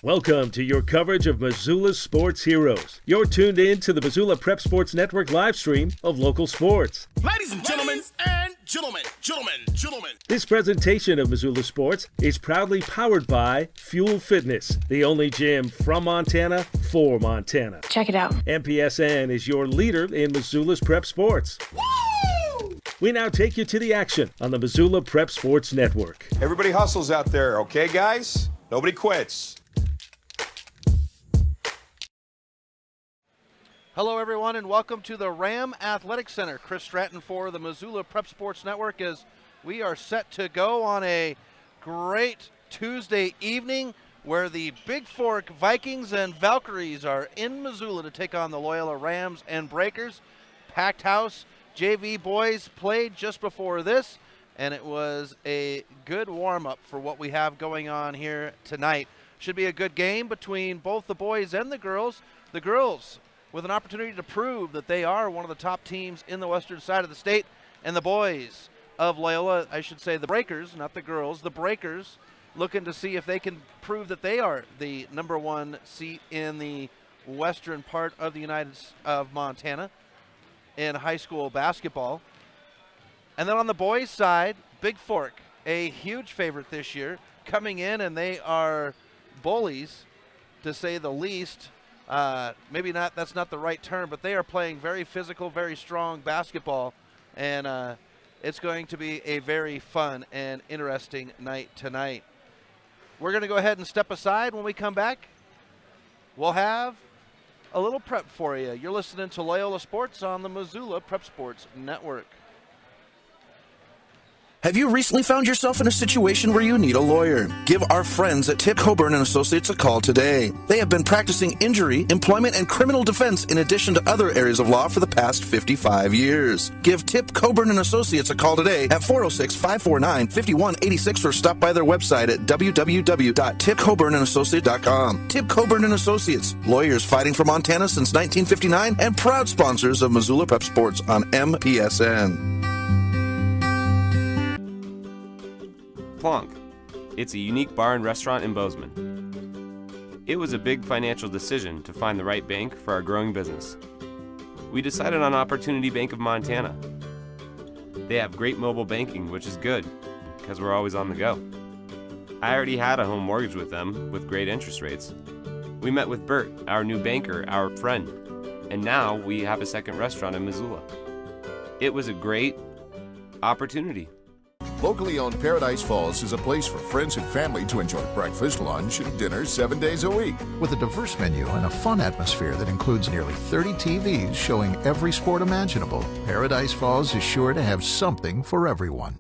Welcome to your coverage of Missoula's sports heroes. You're tuned in to the Missoula Prep Sports Network live stream of local sports. Ladies and gentlemen, This presentation of Missoula Sports is proudly powered by Fuel Fitness, the only gym from Montana for Montana. Check it out. MPSN is your leader in Missoula's prep sports. Woo! We now take you to the action on the Missoula Prep Sports Network. Everybody hustles out there, okay, guys? Nobody quits. Hello, everyone, and welcome to the Ram Athletic Center. Chris Stratton for the Missoula Prep Sports Network as we are set to go on a great Tuesday evening where the Bigfork Vikings and Valkyries are in Missoula to take on the Loyola Rams and Breakers. Packed house. JV boys played just before this, and it was a good warm-up for what we have going on here tonight. Should be a good game between both the boys and the girls. The girls with an opportunity to prove that they are one of the top teams in the western side of the state. And the boys of Loyola, I should say the Breakers, not the girls, the Breakers, looking to see if they can prove that they are the number one seat in the western part of the of Montana in high school basketball. And then on the boys' side, Bigfork, a huge favorite this year, coming in, and they are bullies, to say the least. Maybe not, that's not the right term, but they are playing very physical, very strong basketball, and it's going to be a very fun and interesting night tonight. We're going to go ahead and step aside. When we come back, we'll have a little prep for you. You're listening to Loyola Sports on the Missoula Prep Sports Network. Have you recently found yourself in a situation where you need a lawyer? Give our friends at Tip Coburn & Associates a call today. They have been practicing injury, employment, and criminal defense in addition to other areas of law for the past 55 years. Give Tip Coburn & Associates a call today at 406-549-5186 or stop by their website at www.tipcoburnandassociates.com. Tip Coburn & Associates, lawyers fighting for Montana since 1959 and proud sponsors of Missoula Prep Sports on MPSN. Plonk. It's a unique bar and restaurant in Bozeman. It was a big financial decision to find the right bank for our growing business. We decided on Opportunity Bank of Montana. They have great mobile banking, which is good, because we're always on the go. I already had a home mortgage with them with great interest rates. We met with Bert, our new banker, our friend, and now we have a second restaurant in Missoula. It was a great opportunity. Locally owned Paradise Falls is a place for friends and family to enjoy breakfast, lunch, and dinner 7 days a week. With a diverse menu and a fun atmosphere that includes nearly 30 TVs showing every sport imaginable, Paradise Falls is sure to have something for everyone.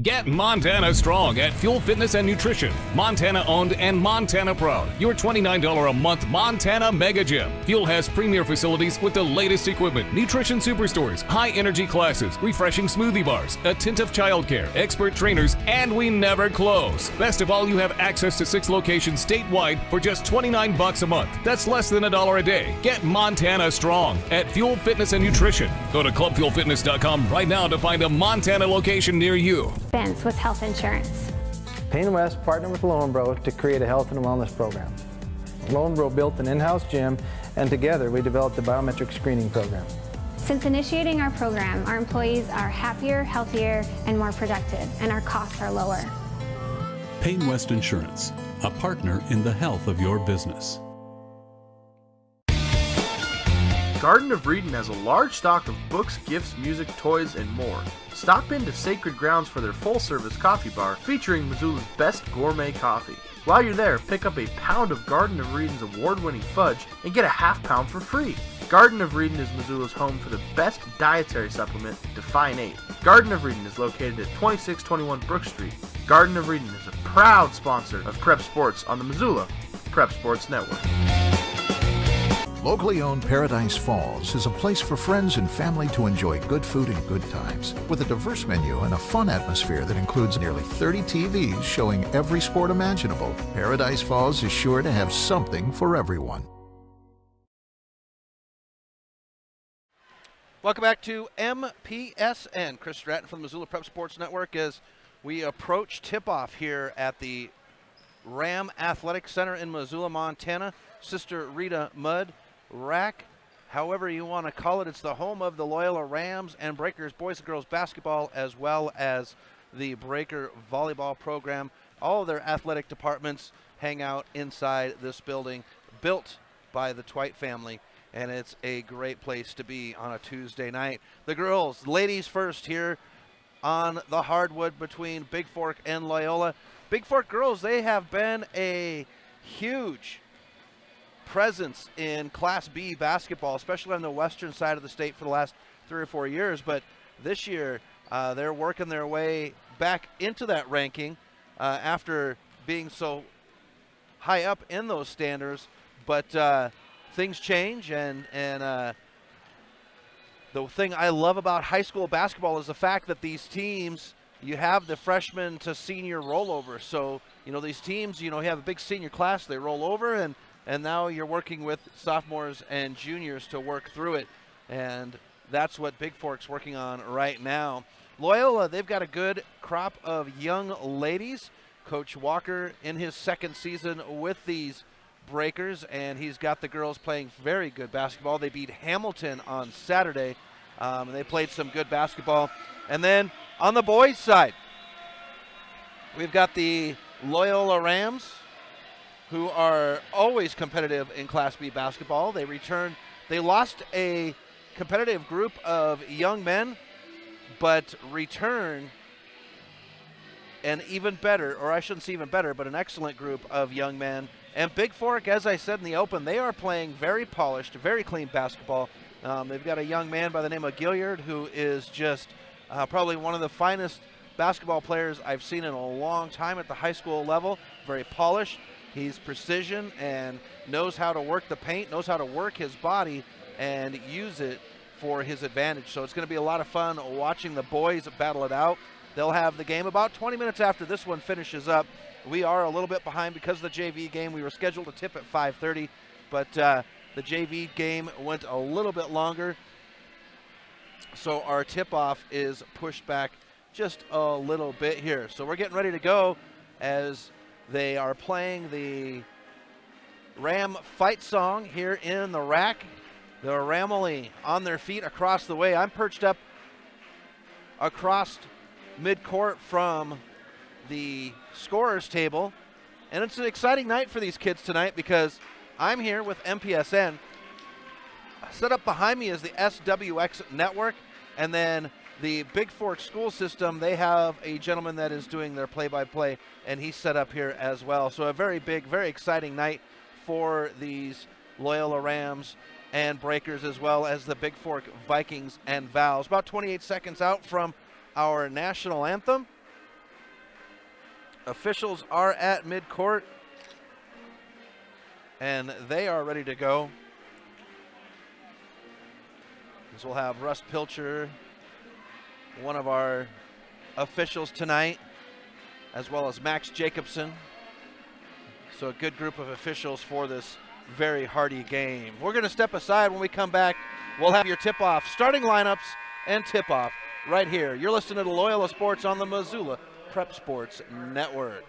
Get Montana strong at Fuel Fitness and Nutrition. Montana owned and Montana proud. Your $29 a month Montana Mega Gym. Fuel has premier facilities with the latest equipment, nutrition superstores, high energy classes, refreshing smoothie bars, attentive childcare, expert trainers, and we never close. Best of all, you have access to 6 locations statewide for just $29 a month. That's less than $1 a day. Get Montana strong at Fuel Fitness and Nutrition. Go to clubfuelfitness.com right now to find a Montana location near you. Ben's with health insurance. Payne West partnered with Loyola to create a health and wellness program. Loyola built an in-house gym, and together we developed a biometric screening program. Since initiating our program, our employees are happier, healthier, and more productive, and our costs are lower. Payne West Insurance, a partner in the health of your business. Garden of Reading has a large stock of books, gifts, music, toys, and more. Stop into Sacred Grounds for their full-service coffee bar featuring Missoula's best gourmet coffee. While you're there, pick up a pound of Garden of Reading's award-winning fudge and get a half pound for free. Garden of Reading is Missoula's home for the best dietary supplement, Define 8. Garden of Reading is located at 2621 Brook Street. Garden of Reading is a proud sponsor of Prep Sports on the Missoula Prep Sports Network. Locally owned Paradise Falls is a place for friends and family to enjoy good food and good times. With a diverse menu and a fun atmosphere that includes nearly 30 TVs showing every sport imaginable, Paradise Falls is sure to have something for everyone. Welcome back to MPSN. Chris Stratton from the Missoula Prep Sports Network as we approach tip-off here at the Ram Athletic Center in Missoula, Montana. Sister Rita Mudd, RAC, however you want to call it. It's the home of the Loyola Rams and Breakers boys and girls basketball, as well as the Breaker volleyball program. All of their athletic departments hang out inside this building, built by the Twite family, and it's a great place to be on a Tuesday night. The girls, ladies first here on the hardwood between Bigfork and Loyola. Bigfork girls, they have been a huge presence in Class B basketball, especially on the western side of the state for the last 3 or 4 years, but this year they're working their way back into that ranking after being so high up in those standards, but things change, and the thing I love about high school basketball is the fact that these teams, you have the freshman to senior rollover. So, these teams, you have a big senior class, they roll over, and now you're working with sophomores and juniors to work through it. And that's what Bigfork's working on right now. Loyola, they've got a good crop of young ladies. Coach Walker in his second season with these Breakers, and he's got the girls playing very good basketball. They beat Hamilton on Saturday. They played some good basketball. And then on the boys' side, we've got the Loyola Rams, who are always competitive in Class B basketball. They lost a competitive group of young men, but return an even better, or I shouldn't say even better, but an excellent group of young men. And Bigfork, as I said in the open, they are playing very polished, very clean basketball. They've got a young man by the name of Gilliard who is just probably one of the finest basketball players I've seen in a long time at the high school level. Very polished. He's precision and knows how to work the paint, knows how to work his body and use it for his advantage. So it's going to be a lot of fun watching the boys battle it out. They'll have the game about 20 minutes after this one finishes up. We are a little bit behind because of the JV game. We were scheduled to tip at 5:30, but the JV game went a little bit longer. So our tip-off is pushed back just a little bit here. So we're getting ready to go as they are playing the Ram fight song here in the rack. The Ramily on their feet across the way. I'm perched up across midcourt from the scorers table, and it's an exciting night for these kids tonight because I'm here with MPSN. Set up behind me is the SWX network, and then the Bigfork school system, they have a gentleman that is doing their play-by-play, and he's set up here as well. So a very big, very exciting night for these Loyola Rams and Breakers, as well as the Bigfork Vikings and Vows. About 28 seconds out from our national anthem. Officials are at midcourt, and they are ready to go. As we'll have Russ Pilcher, one of our officials tonight, as well as Max Jacobson. So a good group of officials for this very hearty game. We're going to step aside. When we come back, we'll have your tip-off, starting lineups and tip-off right here. You're listening to Loyola Sports on the Missoula Prep Sports Network.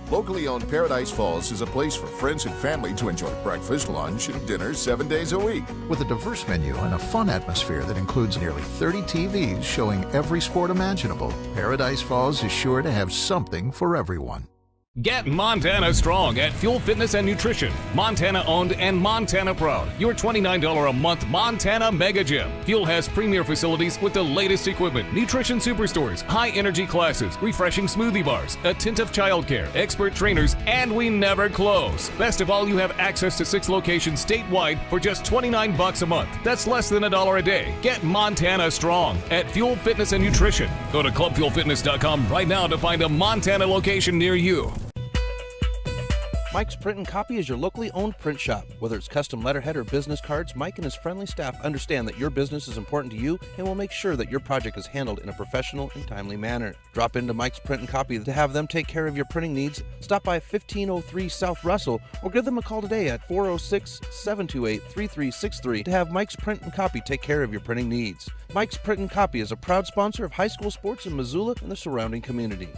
Locally owned Paradise Falls is a place for friends and family to enjoy breakfast, lunch, and dinner 7 days a week. With a diverse menu and a fun atmosphere that includes nearly 30 TVs showing every sport imaginable, Paradise Falls is sure to have something for everyone. Get Montana strong at Fuel Fitness and Nutrition. Montana owned and Montana proud. Your $29 a month Montana Mega Gym. Fuel has premier facilities with the latest equipment, nutrition superstores, high energy classes, refreshing smoothie bars, attentive childcare, expert trainers, and we never close. Best of all, you have access to 6 locations statewide for just $29 a month. That's less than $1 a day. Get Montana strong at Fuel Fitness and Nutrition. Go to clubfuelfitness.com right now to find a Montana location near you. Mike's Print and Copy is your locally owned print shop. Whether it's custom letterhead or business cards, Mike and his friendly staff understand that your business is important to you and will make sure that your project is handled in a professional and timely manner. Drop into Mike's Print and Copy to have them take care of your printing needs. Stop by 1503 South Russell or give them a call today at 406-728-3363 to have Mike's Print and Copy take care of your printing needs. Mike's Print and Copy is a proud sponsor of high school sports in Missoula and the surrounding community.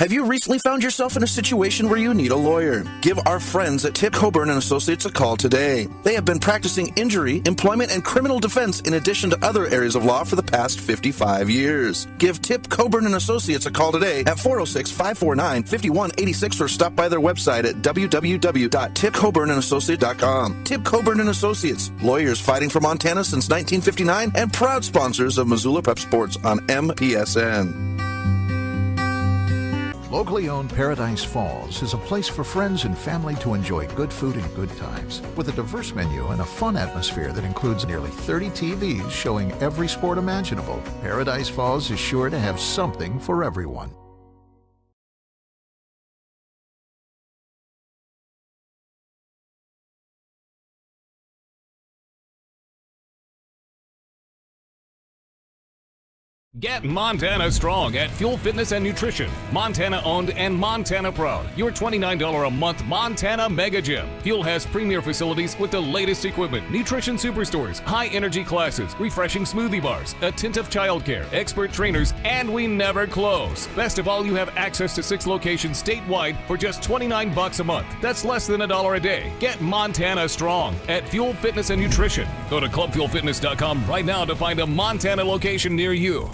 Have you recently found yourself in a situation where you need a lawyer? Give our friends at Tip Coburn and Associates a call today. They have been practicing injury, employment, and criminal defense in addition to other areas of law for the past 55 years. Give Tip Coburn and Associates a call today at 406-549-5186 or stop by their website at www.tipcoburnandassociates.com. Tip Coburn and Associates, lawyers fighting for Montana since 1959 and proud sponsors of Missoula Prep Sports on MPSN. Locally owned Paradise Falls is a place for friends and family to enjoy good food and good times, with a diverse menu and a fun atmosphere that includes nearly 30 TVs showing every sport imaginable. Paradise Falls is sure to have something for everyone. Get Montana strong at Fuel Fitness and Nutrition. Montana owned and Montana proud. Your $29 a month Montana Mega Gym. Fuel has premier facilities with the latest equipment, nutrition superstores, high energy classes, refreshing smoothie bars, attentive childcare, expert trainers, and we never close. Best of all, you have access to 6 locations statewide for just $29 a month. That's less than $1 a day. Get Montana strong at Fuel Fitness and Nutrition. Go to clubfuelfitness.com right now to find a Montana location near you.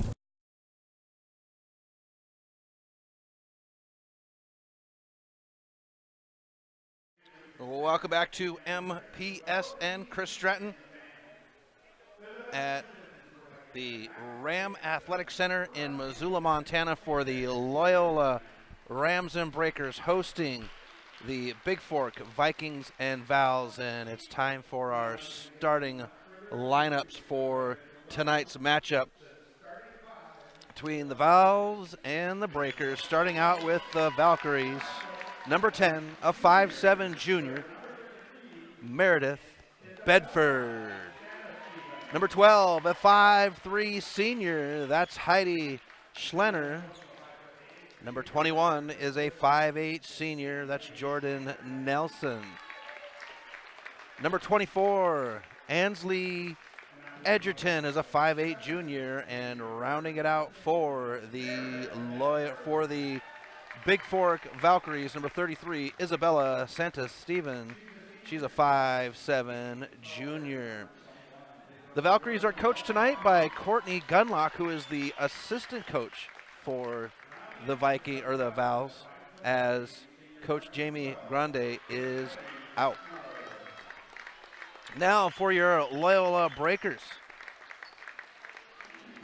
Welcome back to MPSN. Chris Stratton at the Ram Athletic Center in Missoula, Montana for the Loyola Rams and Breakers hosting the Bigfork Vikings and Vals, and it's time for our starting lineups for tonight's matchup between the Vals and the Breakers. Starting out with the Valkyries, number 10, a 5'7" junior, Meredith Bedford. Number 12, a 5'3" senior, that's Heidi Schlenner. Number 21 is a 5'8" senior, that's Jordan Nelson. Number 24, Ansley Edgerton is a 5'8" junior, and rounding it out for the Bigfork Valkyries, number 33, Isabella Santos-Steven. She's a 5'7" junior. The Valkyries are coached tonight by Courtney Gunlock, who is the assistant coach for the Vals, as Coach Jamie Grande is out. Now for your Loyola Breakers.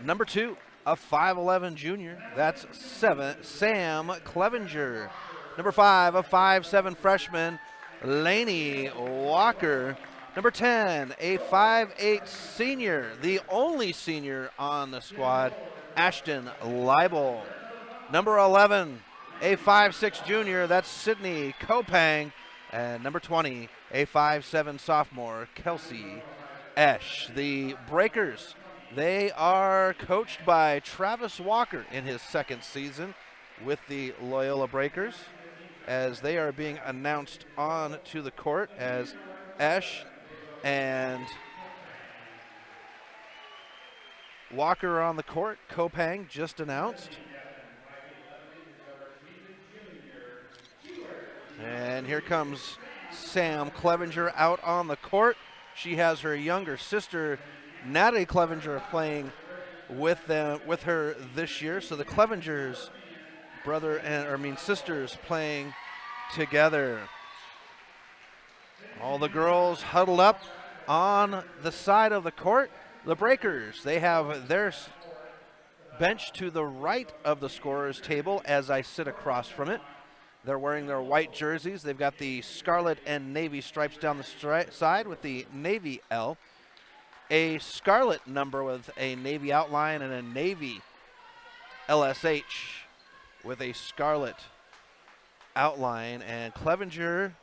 Number 2, a 5'11" junior, that's Sam Clevenger. Number 5, a 5'7" freshman, Lainey Walker. Number 10, a 5'8" senior, the only senior on the squad, Ashton Leibel. Number 11, a 5'6" junior, that's Sydney Kopang. And number 20, a 5'7" sophomore, Kelsey Esch. The Breakers, they are coached by Travis Walker in his second season with the Loyola Breakers, as they are being announced on to the court as Esch and Walker are on the court. Kopang just announced. And here comes Sam Clevenger out on the court. She has her younger sister, Natalie Clevenger, playing with her this year. So the Clevengers, sisters playing together. All the girls huddled up on the side of the court. The Breakers, they have their bench to the right of the scorer's table as I sit across from it. They're wearing their white jerseys. They've got the scarlet and navy stripes down the side with the navy L. A scarlet number with a navy outline and a navy LSH with a scarlet outline. And Clevenger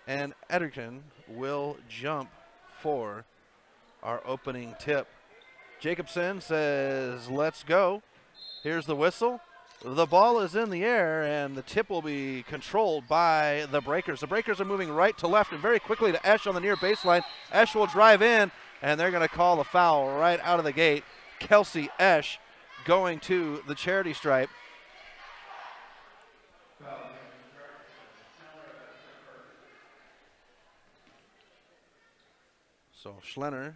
and Edgerton will jump for our opening tip. Jacobson says, let's go. Here's the whistle. The ball is in the air, and the tip will be controlled by the Breakers. The Breakers are moving right to left and very quickly to Esch on the near baseline. Esch will drive in, and they're going to call the foul right out of the gate. Kelsey Esch going to the charity stripe. So Schlenner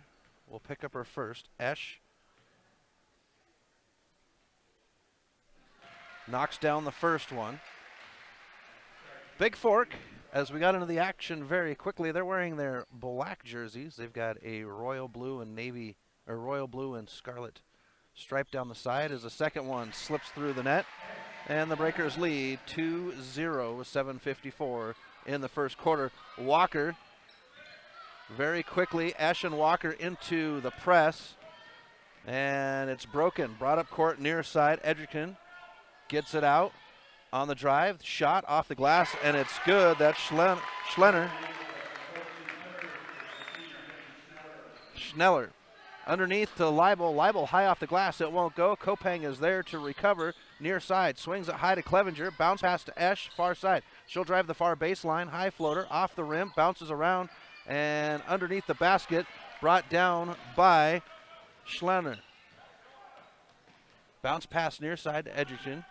will pick up her first. Esch knocks down the first one. Bigfork, as we got into the action very quickly, they're wearing their black jerseys. They've got a royal blue and navy, or royal blue and scarlet stripe down the side as the second one slips through the net. And the Breakers lead 2-0 with 7:54 in the first quarter. Walker, very quickly, Esch and Walker into the press. And it's broken. Brought up court near side. Edgerton gets it out on the drive. Shot off the glass, and it's good. That's Schlenner. Schneller. Underneath to Leibel. Leibel high off the glass. It won't go. Kopang is there to recover. Near side. Swings it high to Clevenger. Bounce pass to Esch. Far side. She'll drive the far baseline. High floater. Off the rim. Bounces around. And underneath the basket. Brought down by Schlenner. Bounce pass near side to Edgerton.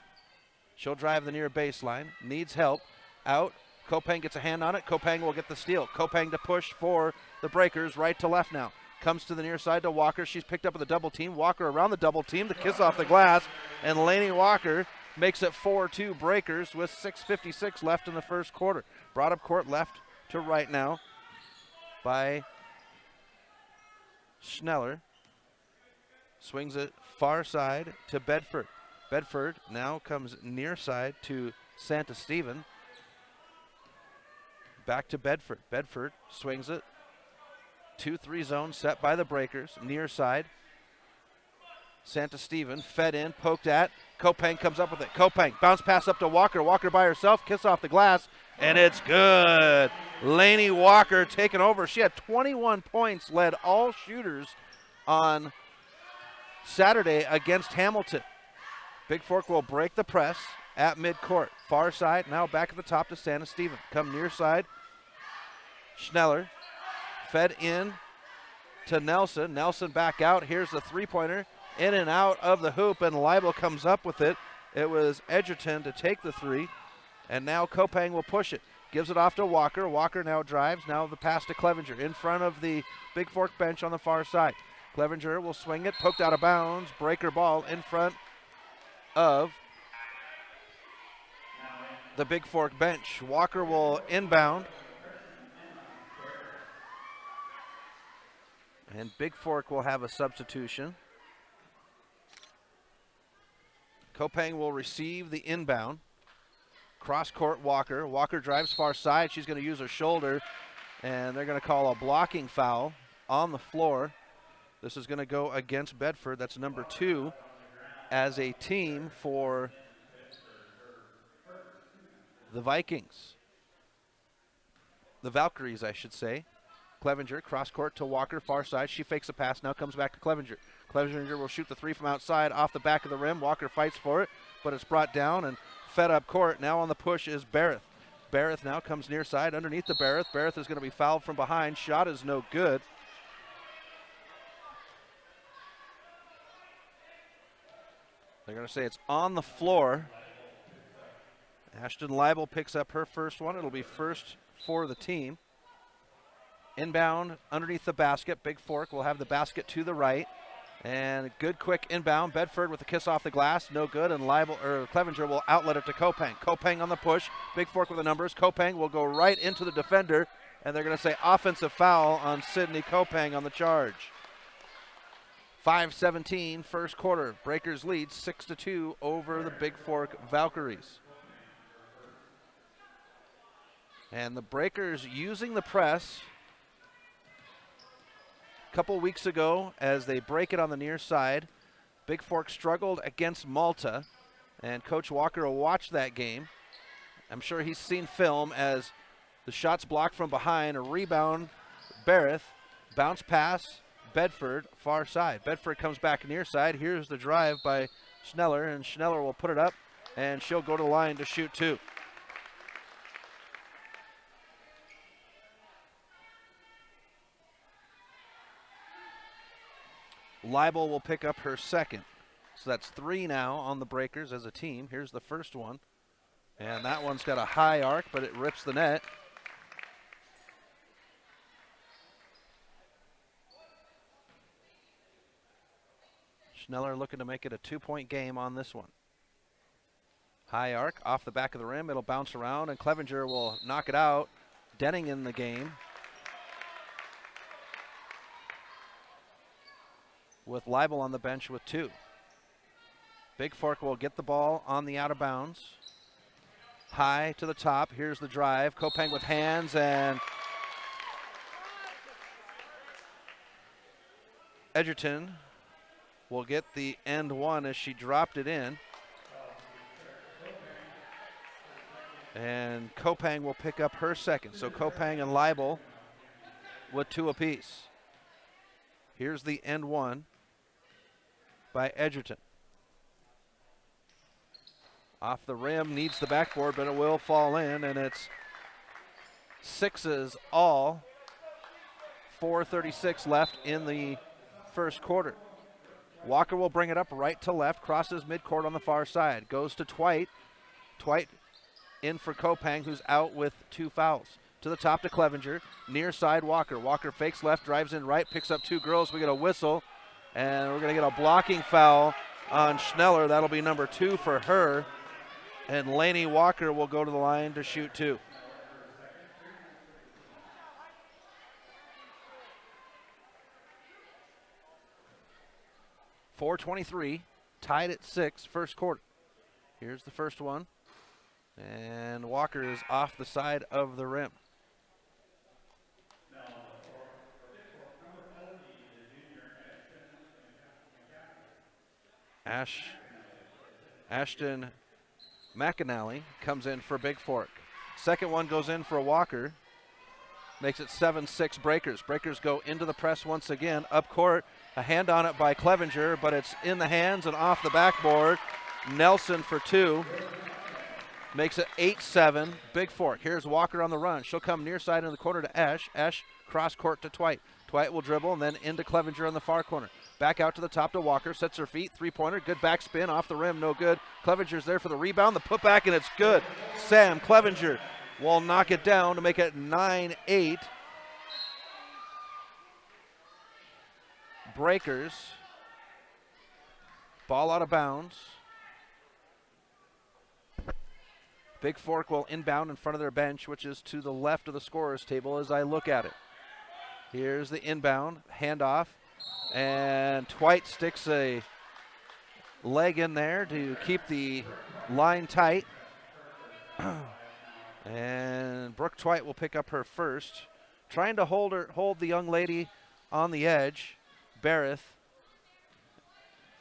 She'll drive the near baseline. Needs help. Out. Kopang gets a hand on it. Kopang will get the steal. Kopang to push for the Breakers. Right to left now. Comes to the near side to Walker. She's picked up with a double team. Walker around the double team. The kiss off the glass. And Lainey Walker makes it 4-2 Breakers with 6:56 left in the first quarter. Brought up court left to right now by Schneller. Swings it far side to Bedford. Bedford now comes near side to Santa Stephen. Back to Bedford. Bedford swings it. 2-3 zone set by the Breakers. Near side. Santa Stephen fed in, poked at. Kopang comes up with it. Kopang bounce pass up to Walker. Walker by herself. Kiss off the glass. And it's good. Lainey Walker taking over. She had 21 points, led all shooters on Saturday against Hamilton. Bigfork will break the press at midcourt. Far side, now back at the top to Santa Stephen. Come near side. Schneller fed in to Nelson. Nelson back out. Here's the three-pointer. In and out of the hoop, and Leibel comes up with it. It was Edgerton to take the three, and now Kopang will push it. Gives it off to Walker. Walker now drives. Now the pass to Clevenger in front of the Bigfork bench on the far side. Clevenger will swing it. Poked out of bounds. Breaker ball in front of the Bigfork bench. Walker will inbound. And Bigfork will have a substitution. Kopang will receive the inbound. Cross court Walker. Walker drives far side. She's going to use her shoulder. And they're going to call a blocking foul on the floor. This is going to go against Bedford. That's number 2 as a team for the Vikings. The Valkyries, I should say. Clevenger, cross court to Walker, far side. She fakes a pass, now comes back to Clevenger. Clevenger will shoot the three from outside off the back of the rim. Walker fights for it, but it's brought down and fed up court. Now on the push is Barrett. Barrett now comes near side underneath the Barrett. Barrett is going to be fouled from behind. Shot is no good. They're going to say it's on the floor. Ashton Leibel picks up her first one. It'll be first for the team. Inbound underneath the basket. Bigfork will have the basket to the right. And good quick inbound. Bedford with the kiss off the glass. No good. And Clevenger will outlet it to Kopang. Kopang on the push. Bigfork with the numbers. Kopang will go right into the defender. And they're going to say offensive foul on Sydney Kopang on the charge. 5:17 first quarter. Breakers lead 6-2 over the Bigfork Valkyries. And the Breakers using the press a couple weeks ago as they break it on the near side. Bigfork struggled against Malta, and Coach Walker will watch that game. I'm sure he's seen film as the shots blocked from behind, a rebound, Barrett, bounce pass, Bedford, far side. Bedford comes back near side. Here's the drive by Schneller, and Schneller will put it up, and she'll go to the line to shoot two. Leibel will pick up her second. So that's 3 now on the Breakers as a team. Here's the first one. And that one's got a high arc, but it rips the net. Schneller looking to make it a 2-point game on this one. High arc off the back of the rim. It'll bounce around, and Clevenger will knock it out. Denning in the game, with Leibel on the bench with 2. Bigfork will get the ball on the out of bounds. High to the top. Here's the drive. Kopang with hands, and Edgerton will get the end one as she dropped it in. And Kopang will pick up her second. So Kopang and Leibel with 2 apiece. Here's the end one by Edgerton. Off the rim, needs the backboard, but it will fall in, and it's 6s all. 4:36 left in the first quarter. Walker will bring it up right to left, crosses midcourt on the far side, goes to Twite. Twite in for Kopang, who's out with 2 fouls. To the top to Clevenger, near side Walker. Walker fakes left, drives in right, picks up 2 girls. We get a whistle, and we're going to get a blocking foul on Schneller. That'll be number 2 for her. And Lainey Walker will go to the line to shoot 2. .423, tied at 6, first quarter. Here's the first one. And Walker is off the side of the rim. Ashton McAnally comes in for Bigfork. Second one goes in for a Walker. Makes it 7-6 Breakers. Breakers go into the press once again. Up court, a hand on it by Clevenger, but it's in the hands and off the backboard. Nelson for 2. Makes it 8-7 Bigfork. Here's Walker on the run. She'll come near side in the corner to Esch. Esch cross court to Twite. Twite will dribble and then into Clevenger on the far corner. Back out to the top to Walker, sets her feet, 3-pointer, good backspin, off the rim, no good. Clevenger's there for the rebound, the putback, and it's good. Sam Clevenger will knock it down to make it 9-8. Breakers. Ball out of bounds. Bigfork will inbound in front of their bench, which is to the left of the scorer's table as I look at it. Here's the inbound, handoff. And Twite sticks a leg in there to keep the line tight. And Brooke Twite will pick up her first. Trying to hold the young lady on the edge, Barrett.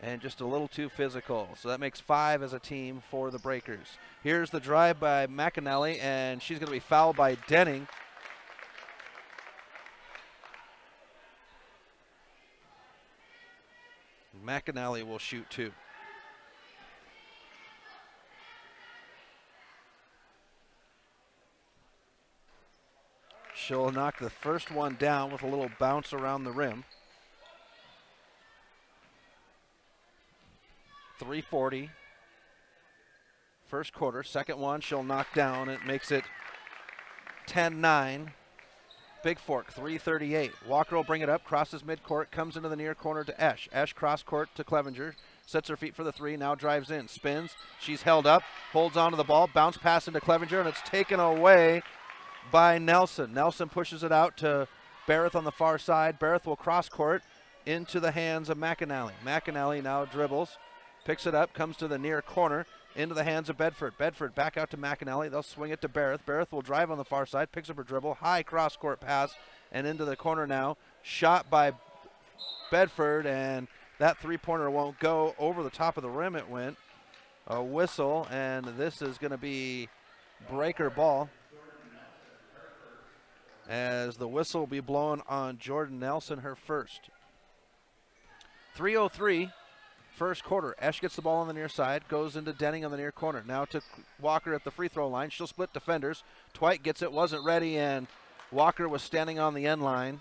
And just a little too physical. So that makes 5 as a team for the Breakers. Here's the drive by McAnally, and she's going to be fouled by Denning. McAnally will shoot 2. She'll knock the first one down with a little bounce around the rim. 3:40. First quarter. Second one she'll knock down. It makes it 10-9. Bigfork, 3:38. Walker will bring it up, crosses midcourt, comes into the near corner to Esch. Esch cross court to Clevenger, sets her feet for the 3, now drives in, spins. She's held up, holds onto the ball, bounce pass into Clevenger, and it's taken away by Nelson. Nelson pushes it out to Barrett on the far side. Barrett will cross court into the hands of McAnally. McAnally now dribbles, picks it up, comes to the near corner, into the hands of Bedford. Bedford back out to McAnally. They'll swing it to Barrett. Barrett will drive on the far side, picks up her dribble, high cross-court pass, and into the corner now. Shot by Bedford, and that 3-pointer won't go. Over the top of the rim it went. A whistle, and this is going to be Breaker ball, as the whistle will be blown on Jordan Nelson, her first. 3:03. First quarter. Esch gets the ball on the near side, goes into Denning on the near corner. Now to Walker at the free throw line. She'll split defenders. Twite gets it, wasn't ready, and Walker was standing on the end line,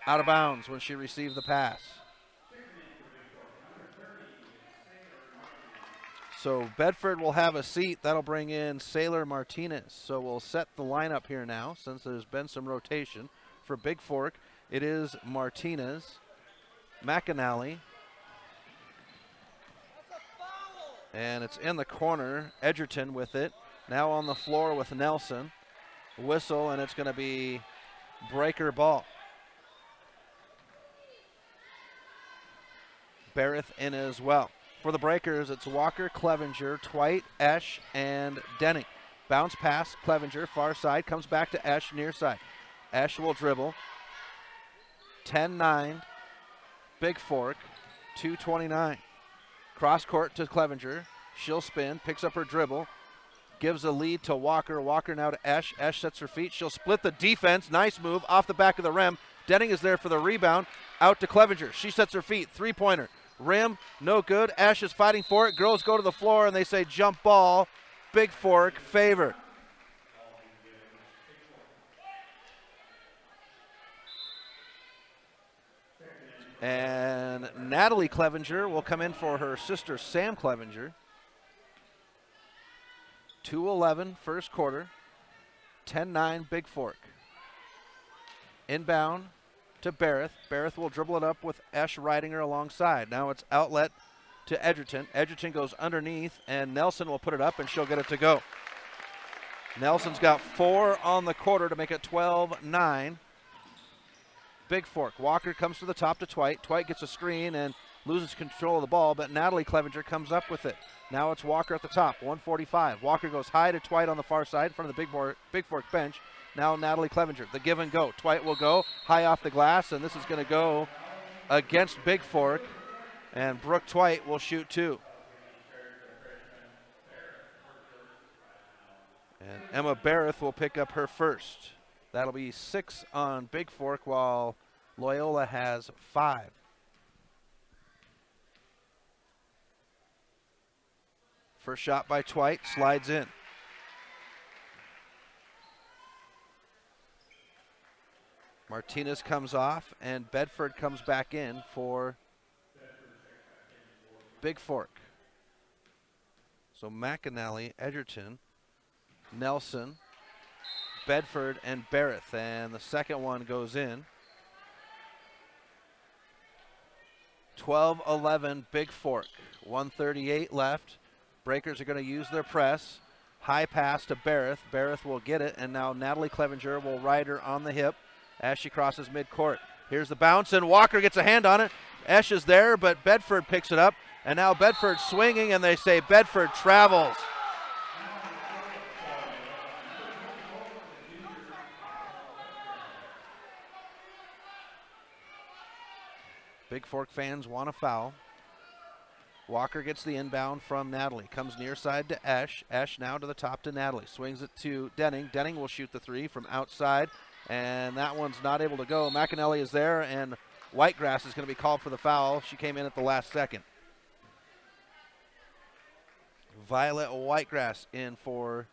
out of bounds when she received the pass. So Bedford will have a seat. That'll bring in Saylor Martinez. So we'll set the lineup here now since there's been some rotation. For Bigfork, it is Martinez, McAnally, And it's in the corner. Edgerton with it. Now on the floor with Nelson. Whistle, and it's going to be breaker ball. Barrett in as well. For the Breakers, it's Walker, Clevenger, Twite, Esch, and Denning. Bounce pass, Clevenger, far side, comes back to Esch, near side. Esch will dribble. 10-9, Bigfork, 2:29. Cross court to Clevenger. She'll spin, picks up her dribble, gives a lead to Walker. Walker now to Esch. Esch sets her feet. She'll split the defense. Nice move off the back of the rim. Denning is there for the rebound. Out to Clevenger. She sets her feet. Three-pointer. Rim, no good. Esch is fighting for it. Girls go to the floor, and they say jump ball. Bigfork favor. And Natalie Clevenger will come in for her sister, Sam Clevenger. 2:11, first quarter. 10-9, Bigfork. Inbound to Barrett. Barrett will dribble it up with Esch riding her alongside. Now it's outlet to Edgerton. Edgerton goes underneath, and Nelson will put it up, and she'll get it to go. Nelson's got 4 on the quarter to make it 12-9. Bigfork. Walker comes to the top to Twite. Twite gets a screen and loses control of the ball, but Natalie Clevenger comes up with it. Now it's Walker at the top, 145. Walker goes high to Twite on the far side in front of the Bigfork bench. Now Natalie Clevenger, the give and go. Twite will go high off the glass, and this is going to go against Bigfork, and Brooke Twite will shoot 2. And Emma Barrett will pick up her first. That'll be 6 on Bigfork, while Loyola has 5. First shot by Twite, slides in. Martinez comes off, and Bedford comes back in for Bigfork. So McAnally, Edgerton, Nelson, Bedford, and Barrett, and the second one goes in. 12-11 Bigfork, 1:38 left. Breakers are going to use their press. High pass to Barrett. Barrett will get it, and now Natalie Clevenger will ride her on the hip as she crosses midcourt. Here's the bounce, and Walker gets a hand on it. Esch is there, but Bedford picks it up, and now Bedford swinging, and they say Bedford travels. Bigfork fans want a foul. Walker gets the inbound from Natalie. Comes near side to Esch. Esch now to the top to Natalie. Swings it to Denning. Denning will shoot the 3 from outside, and that one's not able to go. McAnally is there, and Whitegrass is going to be called for the foul. She came in at the last second. Violet Whitegrass in for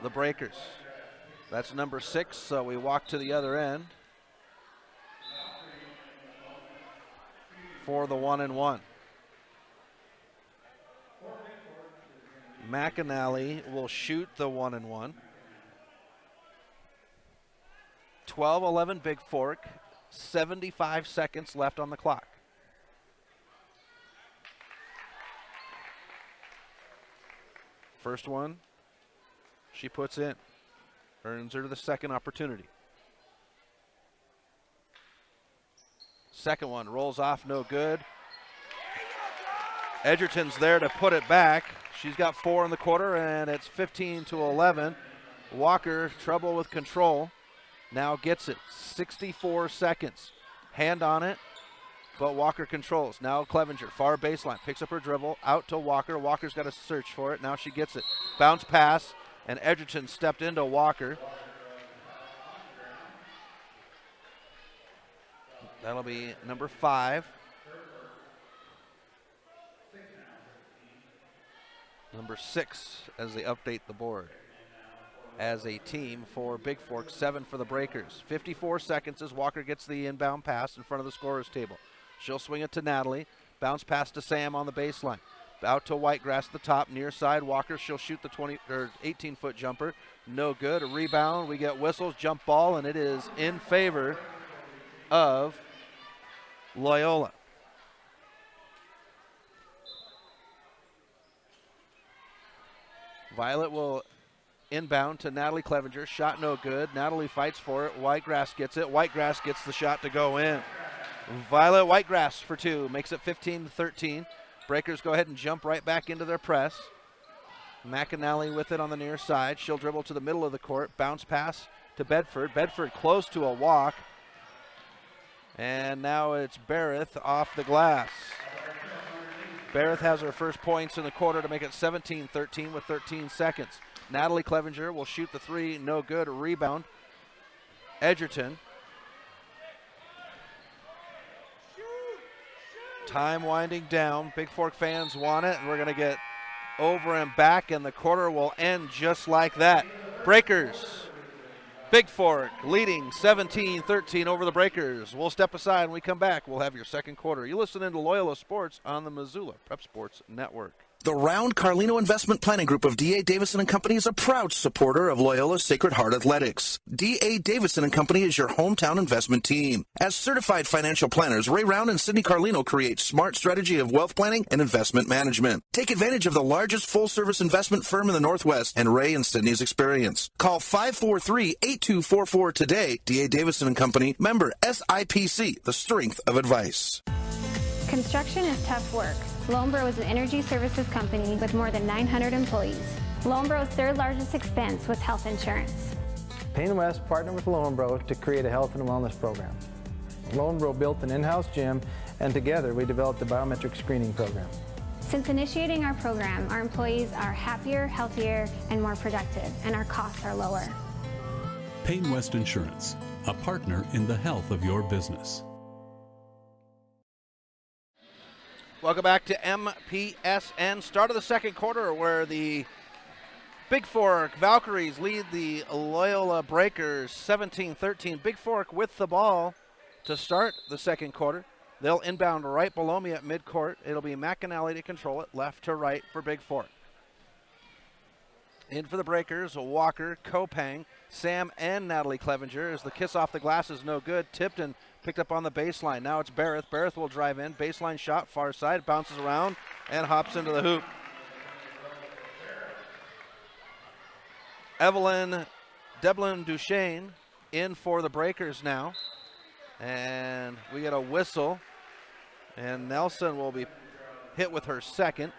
the Breakers. That's number 6, so we walk to the other end for the 1-and-1. McAnally will shoot the 1-and-1. 12-11 Bigfork, 75 seconds left on the clock. First one, she puts in, earns her the second opportunity. Second one rolls off, no good. Edgerton's there to put it back. She's got 4 in the quarter, and it's 15-11. Walker, trouble with control, now gets it. 64 seconds. Hand on it, but Walker controls. Now Clevenger, far baseline, picks up her dribble, out to Walker. Walker's got to search for it. Now she gets it. Bounce pass, and Edgerton stepped into Walker. That'll be number 5. Number 6 as they update the board. As a team for Bigfork, 7 for the Breakers. 54 seconds as Walker gets the inbound pass in front of the scorer's table. She'll swing it to Natalie. Bounce pass to Sam on the baseline. Out to Whitegrass at the top, near side. Walker, she'll shoot the 18-foot jumper. No good. A rebound. We get whistles, jump ball, and it is in favor of Loyola. Violet will inbound to Natalie Clevenger. Shot no good. Natalie fights for it. Whitegrass gets it. Whitegrass gets the shot to go in. Violet Whitegrass for two. Makes it 15-13. Breakers go ahead and jump right back into their press. McAnally with it on the near side. She'll dribble to the middle of the court. Bounce pass to Bedford. Bedford close to a walk. And now it's Barrett off the glass. Barrett has her first points in the quarter to make it 17-13 with 13 seconds. Natalie Clevenger will shoot the three. No good. Rebound. Edgerton. Time winding down. Bigfork fans want it, and we're going to get over and back, and the quarter will end just like that. Breakers. Bigfork leading 17-13 over the Breakers. We'll step aside. When we come back, we'll have your second quarter. You're listening to Loyola Sports on the Missoula Prep Sports Network. The Round Carlino Investment Planning Group of D.A. Davison & Company is a proud supporter of Loyola Sacred Heart Athletics. D.A. Davison & Company is your hometown investment team. As certified financial planners, Ray Round and Sidney Carlino create smart strategy of wealth planning and investment management. Take advantage of the largest full-service investment firm in the Northwest and Ray and Sidney's experience. Call 543-8244 today. D.A. Davison & Company, member SIPC, the strength of advice. Construction is tough work. Lonebro is an energy services company with more than 900 employees. Lonebro's third largest expense was health insurance. Payne West partnered with Lonebro to create a health and wellness program. Lonebro built an in-house gym, and together we developed a biometric screening program. Since initiating our program, our employees are happier, healthier, and more productive, and our costs are lower. Payne West Insurance, a partner in the health of your business. Welcome back to MPSN. Start of the second quarter where the Bigfork Valkyries lead the Loyola Breakers 17-13. Bigfork with the ball to start the second quarter. They'll inbound right below me at midcourt. It'll be McAnally to control it, left to right for Bigfork. In for the Breakers, Walker, Kopang, Sam, and Natalie Clevenger as the kiss off the glass is no good. Tipped and picked up on the baseline. Now it's Barrett. Barrett will drive in. Baseline shot, far side, bounces around, and hops into the hoop. Evelyn Deblin Duchesne in for the Breakers now. And we get a whistle. And Nelson will be hit with her second.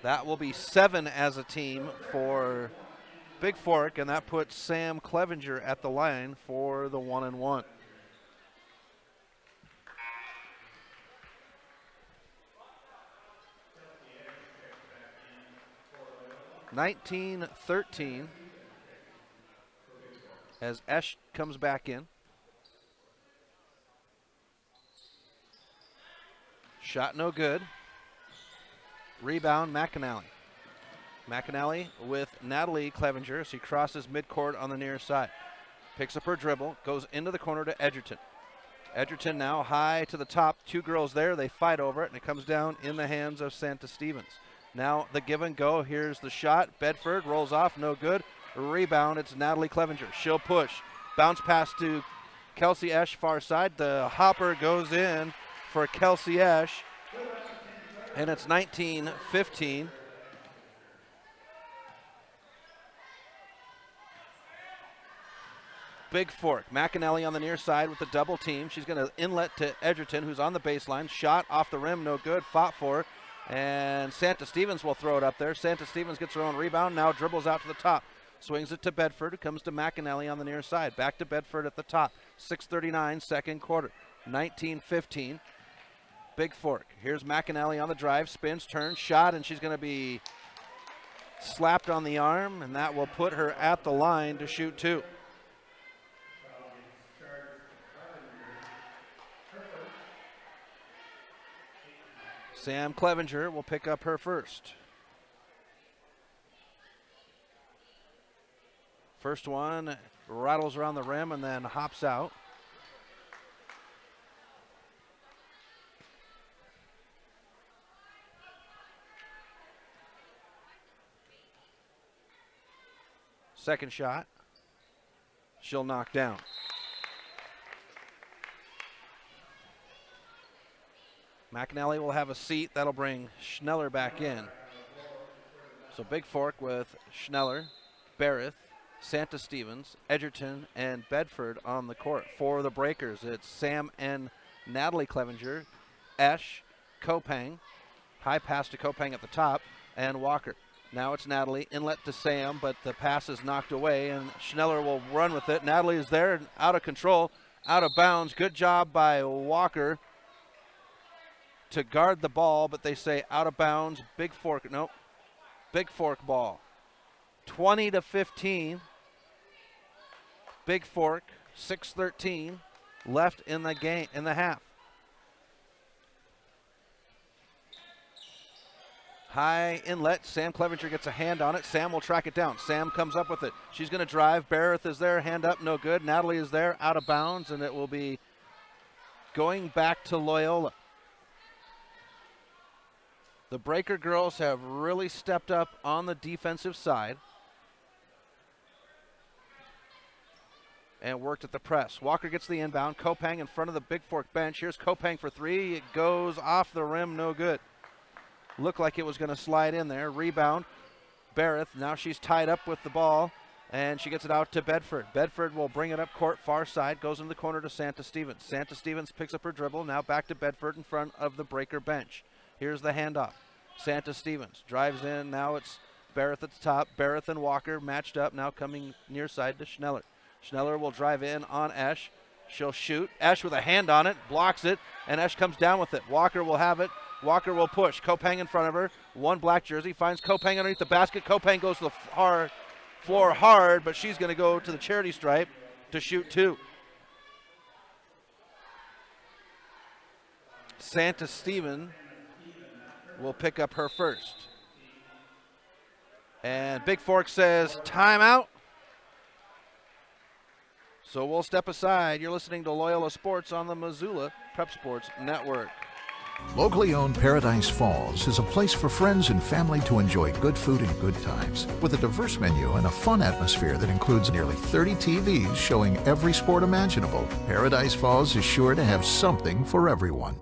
That will be 7 as a team for Bigfork, and that puts Sam Clevenger at the line for the 1-and-1. (19-13) as Esch comes back in. Shot no good. Rebound, McAnally. McAnally with Natalie Clevenger as he crosses midcourt on the near side. Picks up her dribble, goes into the corner to Edgerton. Edgerton now high to the top. Two girls there. They fight over it, and it comes down in the hands of Santa Stevens. Now the give and go. Here's the shot. Bedford rolls off, no good. Rebound, it's Natalie Clevenger. She'll push. Bounce pass to Kelsey Esch, far side. The hopper goes in for Kelsey Esch. And it's 19-15. Bigfork. McAnally on the near side with the double team. She's going to inlet to Edgerton, who's on the baseline. Shot off the rim, no good. Fought for. And Santa Stevens will throw it up there. Santa Stevens gets her own rebound. Now dribbles out to the top. Swings it to Bedford, who comes to McAnally on the near side. Back to Bedford at the top. 6:39, second quarter. 19-15. Bigfork. Here's McAnally on the drive, spins, turns, shot, and she's going to be slapped on the arm, and that will put her at the line to shoot two. Sam Clevenger will pick up her first. First one rattles around the rim and then hops out. Second shot, she'll knock down. McAnally will have a seat. That'll bring Schneller back in. So Bigfork with Schneller, Barrett, Santa Stevens, Edgerton, and Bedford on the court. For the Breakers, it's Sam and Natalie Clevenger, Esch, Kopang, high pass to Kopang at the top, and Walker. Now it's Natalie, inlet to Sam, but the pass is knocked away, and Schneller will run with it. Natalie is there, out of control, out of bounds. Good job by Walker to guard the ball, but they say out of bounds. Bigfork, nope. Bigfork ball. 20-15. Bigfork, 6:13 left in the game, in the half. High inlet. Sam Clevenger gets a hand on it. Sam will track it down. Sam comes up with it. She's going to drive. Barrett is there. Hand up. No good. Natalie is there. Out of bounds. And it will be going back to Loyola. The Breaker girls have really stepped up on the defensive side and worked at the press. Walker gets the inbound. Kopang in front of the Bigfork bench. Here's Kopang for three. It goes off the rim. No good. Looked like it was going to slide in there. Rebound. Barrett. Now she's tied up with the ball, and she gets it out to Bedford. Bedford will bring it up court, far side. Goes in the corner to Santa Stevens. Santa Stevens picks up her dribble. Now back to Bedford in front of the Breaker bench. Here's the handoff. Santa Stevens drives in. Now it's Barrett at the top. Barrett and Walker matched up. Now coming near side to Schneller. Schneller will drive in on Esch. She'll shoot. Esch with a hand on it. Blocks it. And Esch comes down with it. Walker will have it. Walker will push. Kopang in front of her. One black jersey. Finds Kopang underneath the basket. Kopang goes to the floor hard, but she's going to go to the charity stripe to shoot two. Santa Steven will pick up her first. And Bigfork says timeout. So we'll step aside. You're listening to Loyola Sports on the Missoula Prep Sports Network. Locally owned Paradise Falls is a place for friends and family to enjoy good food and good times. With a diverse menu and a fun atmosphere that includes nearly 30 TVs showing every sport imaginable, Paradise Falls is sure to have something for everyone.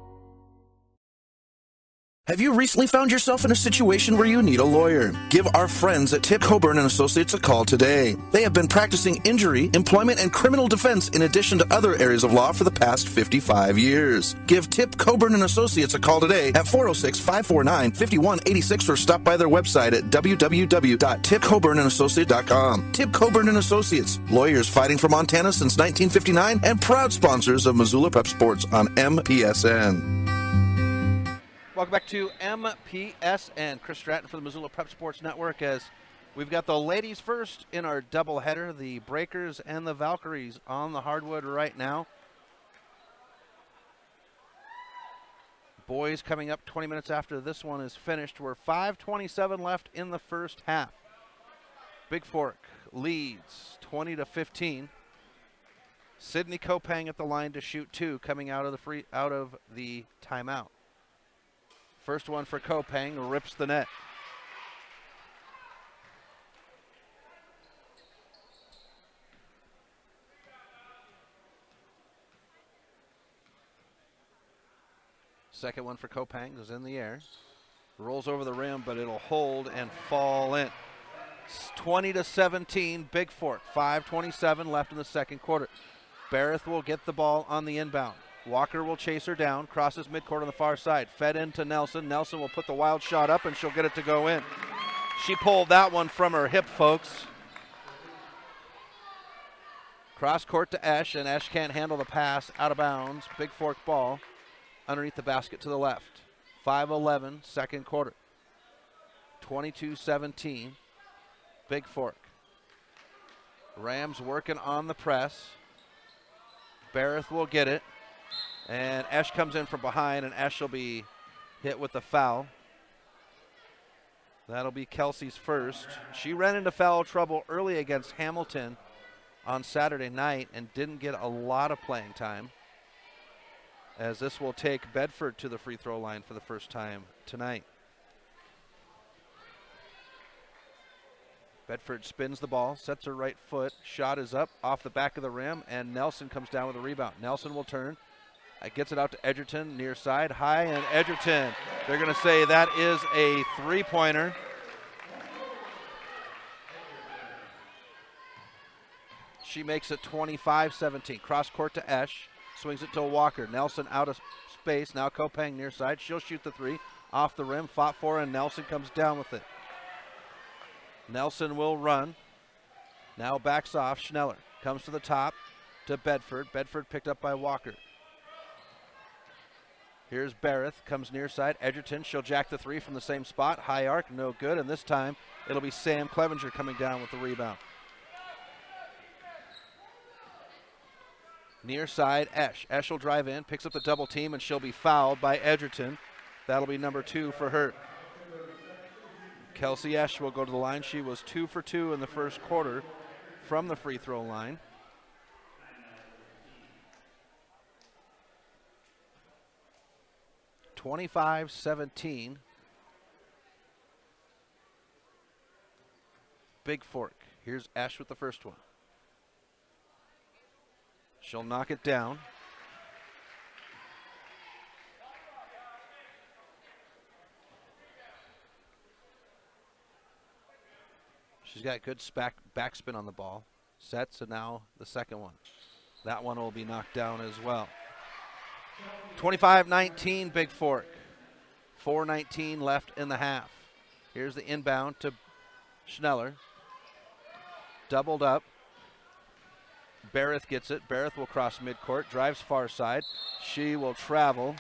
Have you recently found yourself in a situation where you need a lawyer? Give our friends at Tip Coburn & Associates a call today. They have been practicing injury, employment, and criminal defense in addition to other areas of law for the past 55 years. Give Tip Coburn & Associates a call today at 406-549-5186 or stop by their website at www.tipcoburnandassociates.com. Tip Coburn & Associates, lawyers fighting for Montana since 1959 and proud sponsors of Missoula Prep Sports on MPSN. Welcome back to MPSN. Chris Stratton for the Missoula Prep Sports Network, as we've got the ladies first in our doubleheader, the Breakers and the Valkyries on the hardwood right now. Boys coming up 20 minutes after this one is finished. We're 5:27 left in the first half. Bigfork leads 20-15. Sydney Kopang at the line to shoot two, coming out of the timeout. First one for Kopang, rips the net. Second one for Kopang is in the air. Rolls over the rim, but it'll hold and fall in. 20-17, Bigfork. 5:27 left in the second quarter. Barrett will get the ball on the inbound. Walker will chase her down, crosses midcourt on the far side. Fed into Nelson. Nelson will put the wild shot up, and she'll get it to go in. She pulled that one from her hip, folks. Cross court to Esch, and Esch can't handle the pass. Out of bounds. Bigfork ball underneath the basket to the left. 5:11, second quarter. 22-17, Bigfork. Rams working on the press. Barrett will get it. And Esch comes in from behind, and Esch will be hit with the foul. That'll be Kelsey's first. She ran into foul trouble early against Hamilton on Saturday night and didn't get a lot of playing time, as this will take Bedford to the free throw line for the first time tonight. Bedford spins the ball, sets her right foot. Shot is up off the back of the rim, and Nelson comes down with a rebound. Nelson will turn. Gets it out to Edgerton, near side, high, and Edgerton. They're going to say that is a three-pointer. She makes it 25-17. Cross court to Esch. Swings it to Walker. Nelson out of space. Now Kopang near side. She'll shoot the three. Off the rim. Fought for, and Nelson comes down with it. Nelson will run. Now backs off. Schneller comes to the top to Bedford. Bedford picked up by Walker. Here's Barrett. Comes near side. Edgerton. She'll jack the three from the same spot. High arc. No good. And this time it'll be Sam Clevenger coming down with the rebound. Near side, Esch. Esch will drive in, picks up the double team, and she'll be fouled by Edgerton. That'll be number 2 for her. Kelsey Esch will go to the line. She was 2 for 2 in the first quarter from the free throw line. (25-17). Bigfork. Here's Esch with the first one. She'll knock it down. She's got good backspin on the ball. Sets, and now the second one. That one will be knocked down as well. 25-19, Bigfork. 4:19 left in the half. Here's the inbound to Schneller. Doubled up. Barrett gets it. Barrett will cross midcourt, drives far side. She will travel.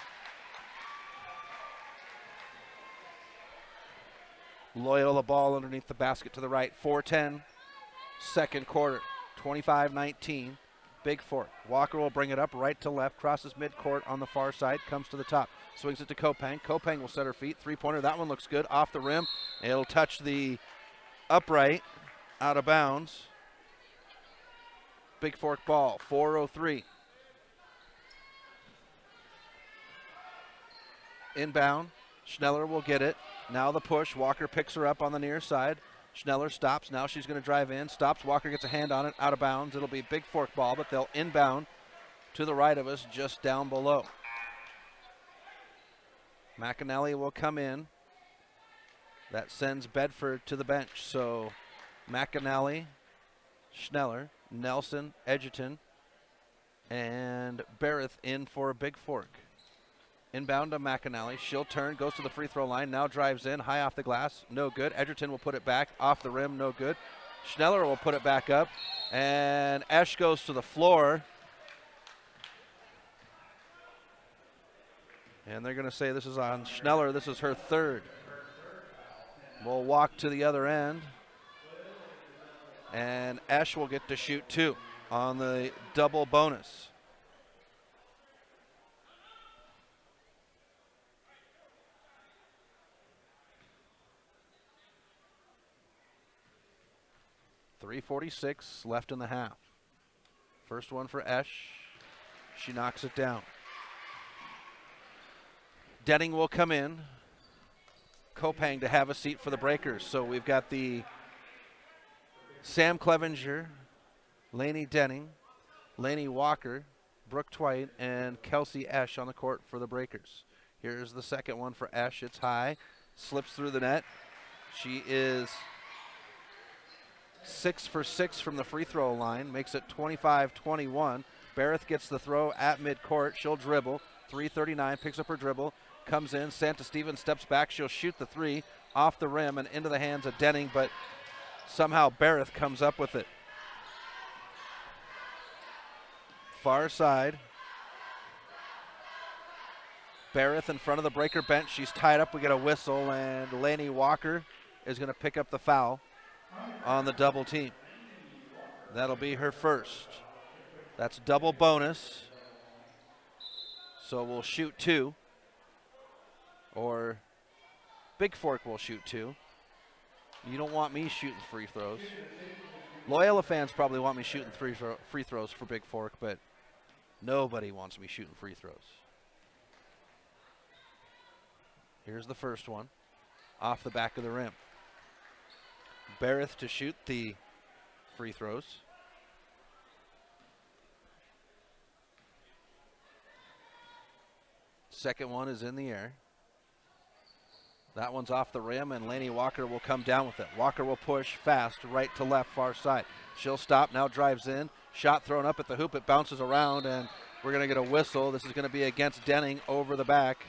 Loyola ball underneath the basket to the right. 4:10, second quarter. 25-19, Bigfork. Walker will bring it up right to left, crosses midcourt on the far side, comes to the top. Swings it to Kopang. Kopang will set her feet. Three-pointer, that one looks good. Off the rim. It'll touch the upright, out of bounds. Bigfork ball, 4:03. Inbound, Schneller will get it. Now the push, Walker picks her up on the near side. Schneller stops, now she's going to drive in. Stops, Walker gets a hand on it, out of bounds. It'll be Bigfork ball, but they'll inbound to the right of us, just down below. McAnally will come in. That sends Bedford to the bench. So McAnally, Schneller, Nelson, Edgerton, and Barrett in for Bigfork. Inbound to McAnally. She'll turn, goes to the free throw line, now drives in, high off the glass, no good. Edgerton will put it back, off the rim, no good. Schneller will put it back up, and Esch goes to the floor. And they're going to say this is on Schneller. This is her third. We'll walk to the other end. And Esch will get to shoot 2 on the double bonus. .346 left in the half. First one for Esch. She knocks it down. Denning will come in. Kopang to have a seat for the breakers. So we've got the Sam Clevenger, Lainey Denning, Lainey Walker, Brooke Twite, and Kelsey Esch on the court for the breakers. Here's the second one for Esch. It's high, slips through the net. She is 6 for 6 from the free throw line, makes it 25-21. Barrett gets the throw at midcourt. She'll dribble. 3:39, picks up her dribble, comes in. Santa Stevens steps back. She'll shoot the three off the rim and into the hands of Denning, but somehow Barrett comes up with it. Far side. Barrett in front of the breaker bench. She's tied up. We get a whistle, and Lainey Walker is going to pick up the foul on the double team. That'll be her first. That's double bonus. So we'll shoot 2. Or Bigfork will shoot 2. You don't want me shooting free throws. Loyola fans probably want me shooting free throws for Bigfork, but nobody wants me shooting free throws. Here's the first one, off the back of the rim. Barrett to shoot the free throws. Second one is in the air. That one's off the rim, and Lainey Walker will come down with it. Walker will push fast, right to left, far side. She'll stop, now drives in. Shot thrown up at the hoop. It bounces around, and we're going to get a whistle. This is going to be against Denning over the back.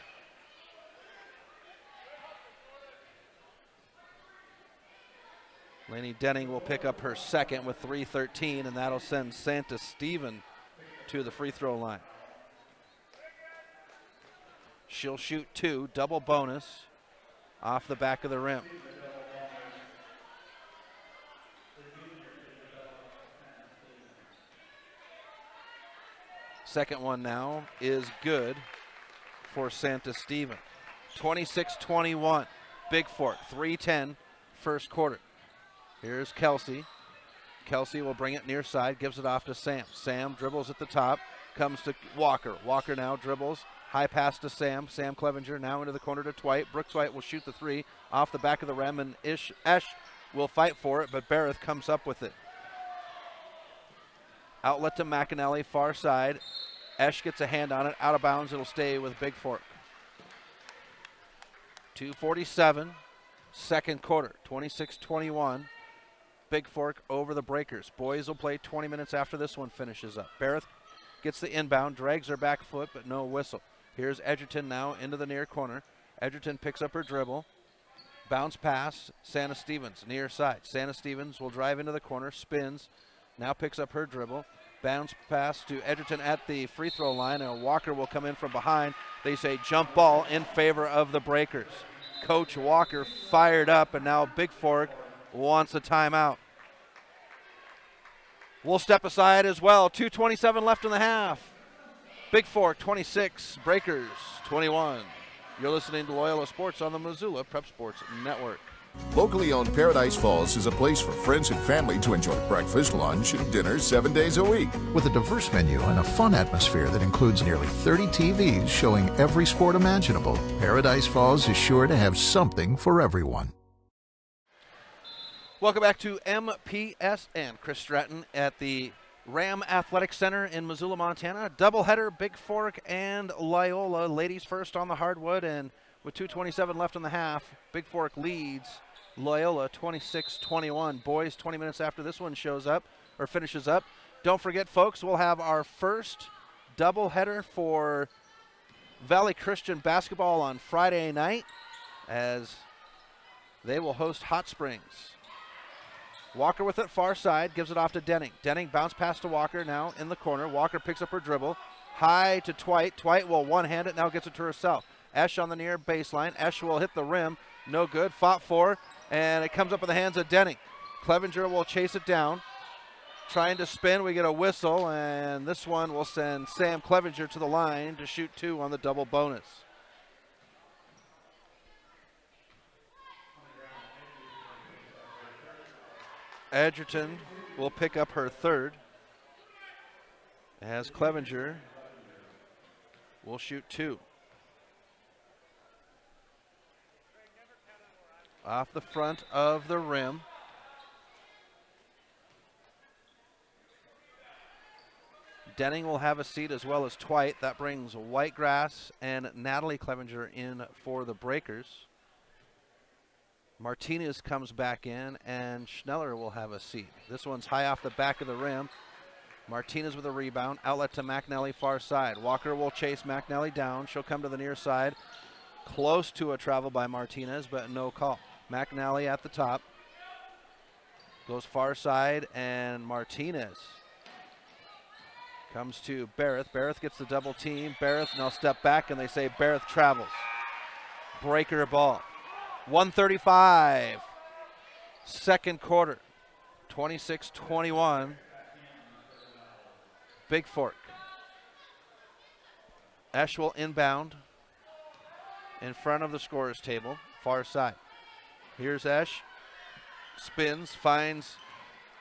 Lainey Denning will pick up her second with 3:13, and that'll send Santa Steven to the free throw line. She'll shoot 2, double bonus, off the back of the rim. Second one now is good for Santa Steven. 26-21, Bigfork, 3:10, first quarter. Here's Kelsey. Kelsey will bring it near side, gives it off to Sam. Sam dribbles at the top, comes to Walker. Walker now dribbles, high pass to Sam. Sam Clevenger now into the corner to Twite. Brooke Twite will shoot the 3 off the back of the rim, and Esch will fight for it, but Barrett comes up with it. Outlet to McAnally, far side. Esch gets a hand on it, out of bounds. It'll stay with Bigfork. 2:47, second quarter, 26-21. Bigfork over the Breakers. Boys will play 20 minutes after this one finishes up. Barrett gets the inbound, drags her back foot, but no whistle. Here's Edgerton now into the near corner. Edgerton picks up her dribble. Bounce pass, Santa Stevens, near side. Santa Stevens will drive into the corner, spins, now picks up her dribble. Bounce pass to Edgerton at the free throw line, and Walker will come in from behind. They say jump ball in favor of the Breakers. Coach Walker fired up, and now Bigfork wants a timeout. We'll step aside as well. 2:27 left in the half. Bigfork 26, Breakers 21. You're listening to Loyola Sports on the Missoula Prep Sports Network. Locally owned Paradise Falls is a place for friends and family to enjoy breakfast, lunch, and dinner 7 days a week. With a diverse menu and a fun atmosphere that includes nearly 30 TVs showing every sport imaginable, Paradise Falls is sure to have something for everyone. Welcome back to MPSN. Chris Stratton at the Ram Athletic Center in Missoula, Montana. Doubleheader, Bigfork and Loyola. Ladies first on the hardwood, and with 2:27 left in the half, Bigfork leads Loyola 26-21. Boys 20 minutes after this one shows up, or finishes up. Don't forget, folks, we'll have our first doubleheader for Valley Christian basketball on Friday night, as they will host Hot Springs. Walker with it far side, gives it off to Denning. Denning bounce pass to Walker now in the corner. Walker picks up her dribble. High to Twite. Twite will one-hand it, now gets it to herself. Esch on the near baseline. Esch will hit the rim. No good. Fought for, and it comes up in the hands of Denning. Clevenger will chase it down. Trying to spin. We get a whistle, and this one will send Sam Clevenger to the line to shoot 2 on the double bonus. Edgerton will pick up her third, as Clevenger will shoot 2. Off the front of the rim. Denning will have a seat, as well as Twite. That brings Whitegrass and Natalie Clevenger in for the Breakers. Martinez comes back in, and Schneller will have a seat. This one's high off the back of the rim. Martinez with a rebound. Outlet to McNally, far side. Walker will chase McNally down. She'll come to the near side. Close to a travel by Martinez, but no call. McNally at the top. Goes far side, and Martinez comes to Barrett. Barrett gets the double team. Barrett now step back, and they say Barrett travels. Breaker ball. 1:35. Second quarter. 26-21. Bigfork. Esch will inbound in front of the scorer's table, far side. Here's Esch. Spins, finds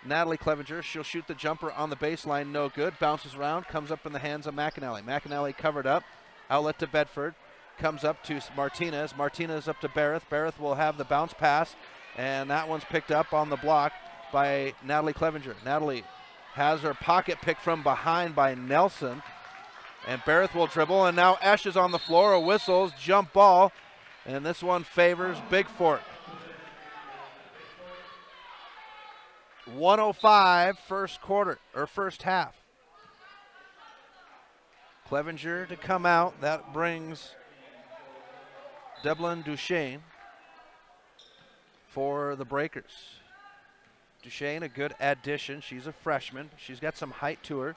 Natalie Clevenger. She'll shoot the jumper on the baseline, no good. Bounces around, comes up in the hands of McAnally. McAnally covered up. Outlet to Bedford. Comes up to Martinez. Martinez up to Barrett. Barrett will have the bounce pass, and that one's picked up on the block by Natalie Clevenger. Natalie has her pocket picked from behind by Nelson, and Barrett will dribble, and now Esch is on the floor. A whistles, jump ball, and this one favors Bigfork. 1:05 first quarter, or first half. Clevenger to come out. That brings Devlin Duchesne for the Breakers. Duchesne, a good addition. She's a freshman. She's got some height to her.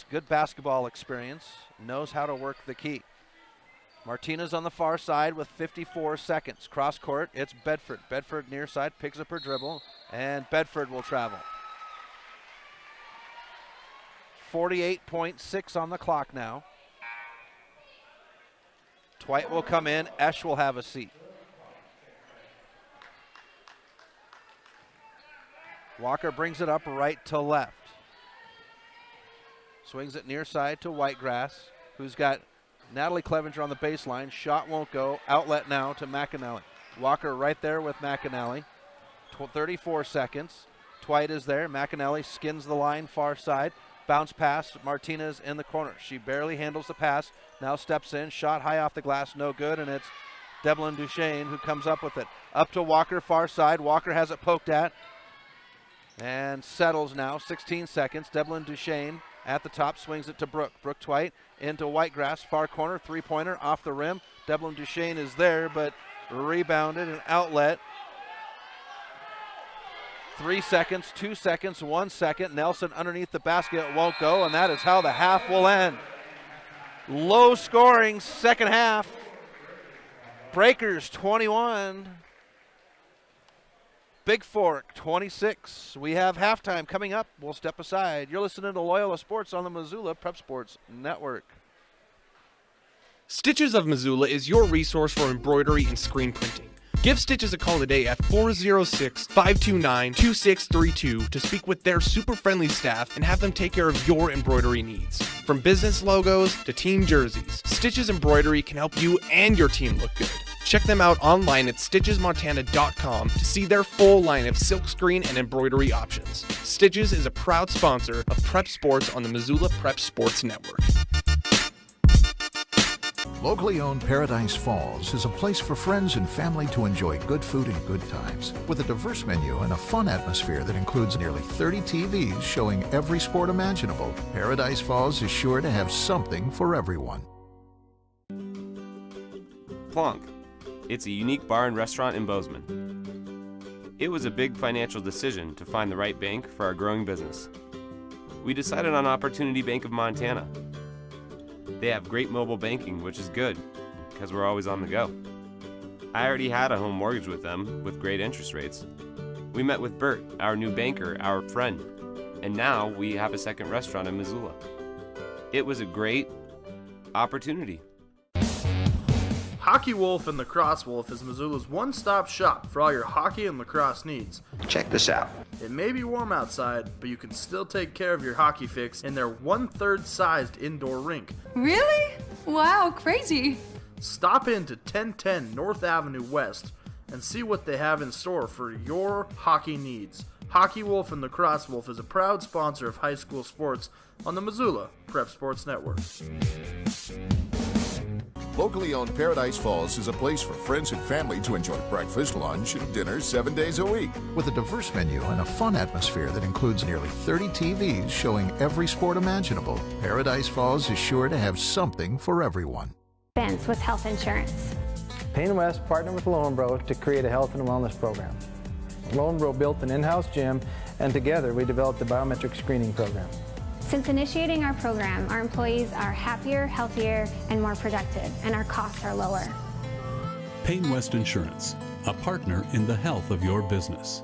Good basketball experience. Knows how to work the key. Martinez on the far side with 54 seconds. Cross court, it's Bedford. Bedford near side picks up her dribble, and Bedford will travel. 48.6 on the clock now. Twite will come in. Esch will have a seat. Walker brings it up right to left. Swings it near side to Whitegrass, who's got Natalie Clevenger on the baseline. Shot won't go. Outlet now to McAnally. Walker right there with McAnally. 34 seconds. Twite is there. McAnally skins the line far side. Bounce pass. Martinez in the corner. She barely handles the pass. Now steps in. Shot high off the glass. No good. And it's Devlin Duchesne who comes up with it. Up to Walker far side. Walker has it poked at. And settles now. 16 seconds. Devlin Duchesne at the top, swings it to Brooke. Brooke Twite into Whitegrass, far corner, three-pointer off the rim. Devlin Duchesne is there, but rebounded, an outlet. 3 seconds, 2 seconds, 1 second. Nelson underneath the basket, won't go, and that is how the half will end. Low scoring second half. Breakers 21. Bigfork 26. We have halftime coming up. We'll step aside. You're listening to Loyola Sports on the Missoula Prep Sports Network. Stitches of Missoula is your resource for embroidery and screen printing. Give Stitches a call today at 406-529-2632 to speak with their super friendly staff and have them take care of your embroidery needs. From business logos to team jerseys, Stitches Embroidery can help you and your team look good. Check them out online at stitchesmontana.com to see their full line of silkscreen and embroidery options. Stitches is a proud sponsor of Prep Sports on the Missoula Prep Sports Network. Locally owned Paradise Falls is a place for friends and family to enjoy good food and good times. With a diverse menu and a fun atmosphere that includes nearly 30 TVs showing every sport imaginable, Paradise Falls is sure to have something for everyone. Plonk. It's a unique bar and restaurant in Bozeman. It was a big financial decision to find the right bank for our growing business. We decided on Opportunity Bank of Montana. They have great mobile banking, which is good, because we're always on the go. I already had a home mortgage with them, with great interest rates. We met with Bert, our new banker, our friend, and now we have a second restaurant in Missoula. It was a great opportunity. Hockey Wolf and Lacrosse Wolf is Missoula's one-stop shop for all your hockey and lacrosse needs. Check this out. It may be warm outside, but you can still take care of your hockey fix in their 1/3 sized indoor rink. Really? Wow, crazy. Stop in to 1010 North Avenue West and see what they have in store for your hockey needs. Hockey Wolf and Lacrosse Wolf is a proud sponsor of high school sports on the Missoula Prep Sports Network. Locally owned Paradise Falls is a place for friends and family to enjoy breakfast, lunch, and dinner 7 days a week. With a diverse menu and a fun atmosphere that includes nearly 30 TVs showing every sport imaginable, Paradise Falls is sure to have something for everyone. Expense with health insurance. Payne West partnered with Loyola to create a health and wellness program. Loyola built an in-house gym, and together we developed a biometric screening program. Since initiating our program, our employees are happier, healthier, and more productive, and our costs are lower. Payne West Insurance, a partner in the health of your business.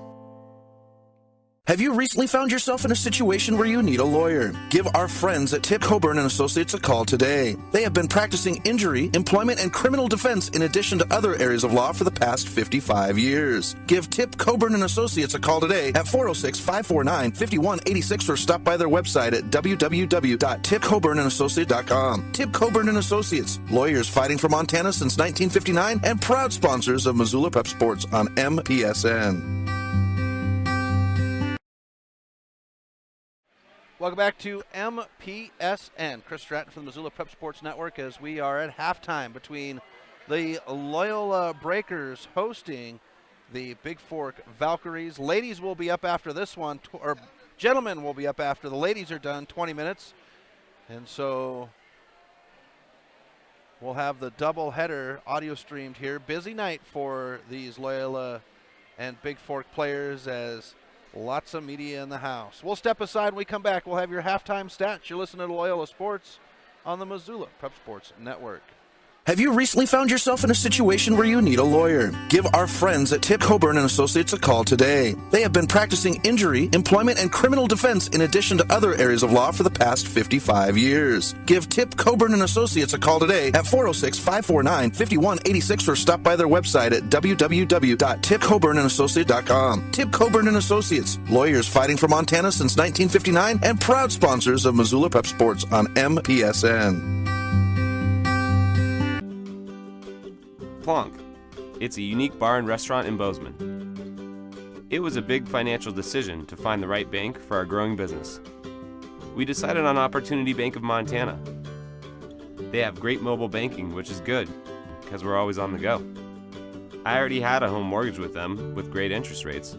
Have you recently found yourself in a situation where you need a lawyer? Give our friends at Tip Coburn & Associates a call today. They have been practicing injury, employment, and criminal defense in addition to other areas of law for the past 55 years. Give Tip Coburn & Associates a call today at 406-549-5186 or stop by their website at www.tipcoburnandassociates.com. Tip Coburn & Associates, lawyers fighting for Montana since 1959 and proud sponsors of Missoula Prep Sports on MPSN. Welcome back to MPSN. Chris Stratton from the Missoula Prep Sports Network as we are at halftime between the Loyola Breakers hosting the Bigfork Valkyries. Ladies will be up after this one, or gentlemen will be up after the ladies are done, 20 minutes. And so we'll have the double header audio streamed here. Busy night for these Loyola and Bigfork players, as lots of media in the house. We'll step aside when we come back. We'll have your halftime stats. You're listening to Loyola Sports on the Missoula Prep Sports Network. Have you recently found yourself in a situation where you need a lawyer? Give our friends at Tip Coburn & Associates a call today. They have been practicing injury, employment, and criminal defense in addition to other areas of law for the past 55 years. Give Tip Coburn & Associates a call today at 406-549-5186 or stop by their website at www.tipcoburnandassociates.com. Tip Coburn & Associates, lawyers fighting for Montana since 1959 and proud sponsors of Missoula Prep Sports on MPSN. Plonk. It's a unique bar and restaurant in Bozeman. It was a big financial decision to find the right bank for our growing business. We decided on Opportunity Bank of Montana. They have great mobile banking, which is good, because we're always on the go. I already had a home mortgage with them, with great interest rates.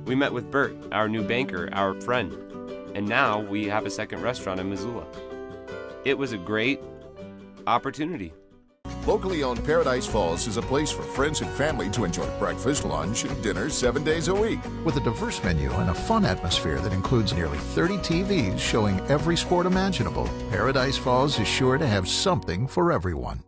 We met with Bert, our new banker, our friend, and now we have a second restaurant in Missoula. It was a great opportunity. Locally owned Paradise Falls is a place for friends and family to enjoy breakfast, lunch, and dinner 7 days a week. With a diverse menu and a fun atmosphere that includes nearly 30 TVs showing every sport imaginable, Paradise Falls is sure to have something for everyone.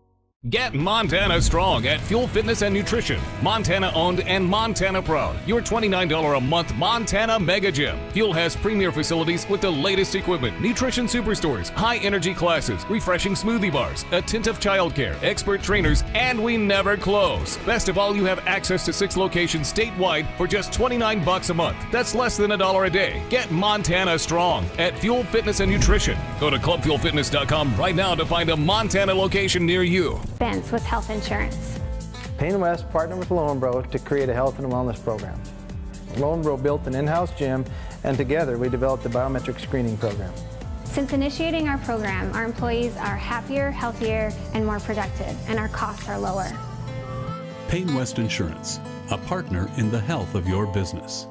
Get Montana strong at Fuel Fitness and Nutrition. Montana owned and Montana proud. Your $29 a month Montana Mega Gym. Fuel has premier facilities with the latest equipment, nutrition superstores, high energy classes, refreshing smoothie bars, attentive childcare, expert trainers, and we never close. Best of all, you have access to 6 locations statewide for just $29 a month. That's less than $1 a day. Get Montana strong at Fuel Fitness and Nutrition. Go to clubfuelfitness.com right now to find a Montana location near you. Expense with health insurance. Payne West partnered with Loyola to create a health and wellness program. Loyola built an in-house gym, and together we developed a biometric screening program. Since initiating our program, our employees are happier, healthier, and more productive, and our costs are lower. Payne West Insurance, a partner in the health of your business.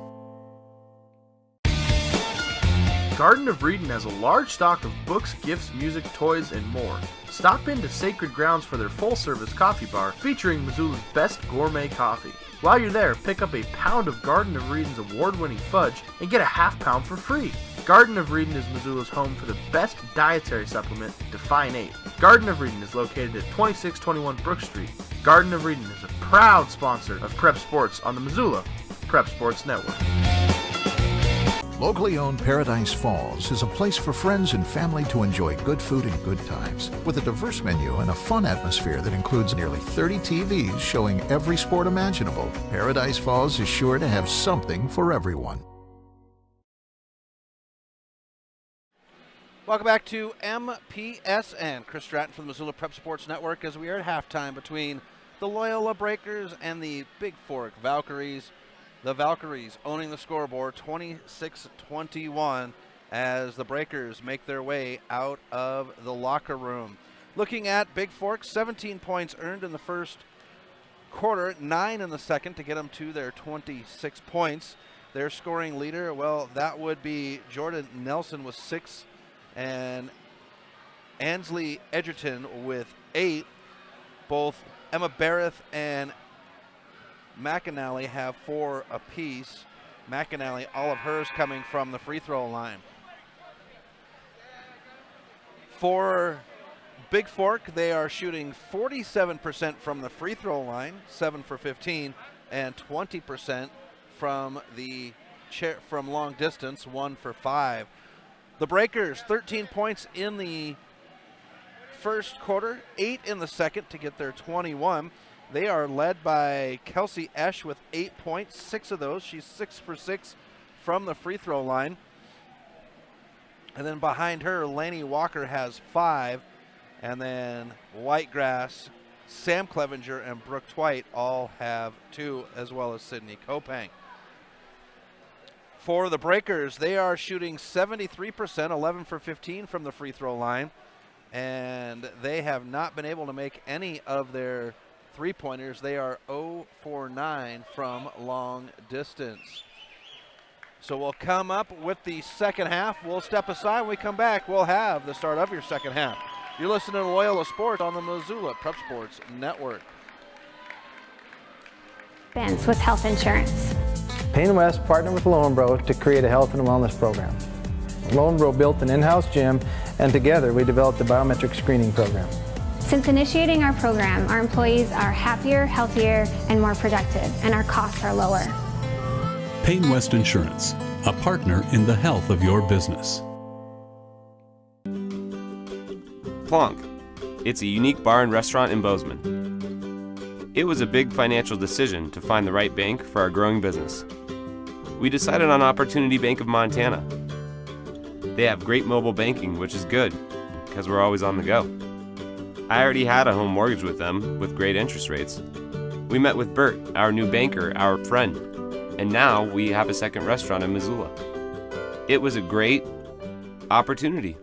Garden of Reading has a large stock of books, gifts, music, toys, and more. Stop into Sacred Grounds for their full-service coffee bar featuring Missoula's best gourmet coffee. While you're there, pick up a pound of Garden of Reading's award-winning fudge and get a half pound for free. Garden of Reading is Missoula's home for the best dietary supplement, Define 8. Garden of Reading is located at 2621 Brook Street. Garden of Reading is a proud sponsor of Prep Sports on the Missoula Prep Sports Network. Locally owned Paradise Falls is a place for friends and family to enjoy good food and good times. With a diverse menu and a fun atmosphere that includes nearly 30 TVs showing every sport imaginable, Paradise Falls is sure to have something for everyone. Welcome back to MPSN. Chris Stratton from the Missoula Prep Sports Network as we are at halftime between the Loyola Breakers and the Bigfork Valkyries. The Valkyries owning the scoreboard 26-21 as the Breakers make their way out of the locker room. Looking at Bigfork, 17 points earned in the first quarter, 9 in the second to get them to their 26 points. Their scoring leader, well, that would be Jordan Nelson with 6 and Ansley Edgerton with 8. Both Emma Barrett and McAnally have 4 apiece. McAnally, all of hers coming from the free throw line. For Bigfork, they are shooting 47% from the free throw line, 7 for 15, and 20% from the from long distance, 1 for 5. The Breakers, 13 points in the first quarter, 8 in the second to get their 21. They are led by Kelsey Esch with 8 points, 6 of those. She's 6 for 6 from the free throw line. And then behind her, Laney Walker has 5. And then Whitegrass, Sam Clevenger, and Brooke Twite all have 2, as well as Sydney Kopang. For the Breakers, they are shooting 73%, 11 for 15 from the free throw line. And they have not been able to make any of their three-pointers. They are 0 for 9 from long distance. So we'll come up with the second half. We'll step aside. When we come back, we'll have the start of your second half. You're listening to Loyola Sports on the Missoula Prep Sports Network. With health insurance. Payne West partnered with Loyola to create a health and wellness program. Loyola built an in-house gym, and together we developed a biometric screening program. Since initiating our program, our employees are happier, healthier, and more productive, and our costs are lower. Payne West Insurance, a partner in the health of your business. Plonk. It's a unique bar and restaurant in Bozeman. It was a big financial decision to find the right bank for our growing business. We decided on Opportunity Bank of Montana. They have great mobile banking, which is good, because we're always on the go. I already had a home mortgage with them with great interest rates. We met with Bert, our new banker, our friend, and now we have a second restaurant in Missoula. It was a great opportunity.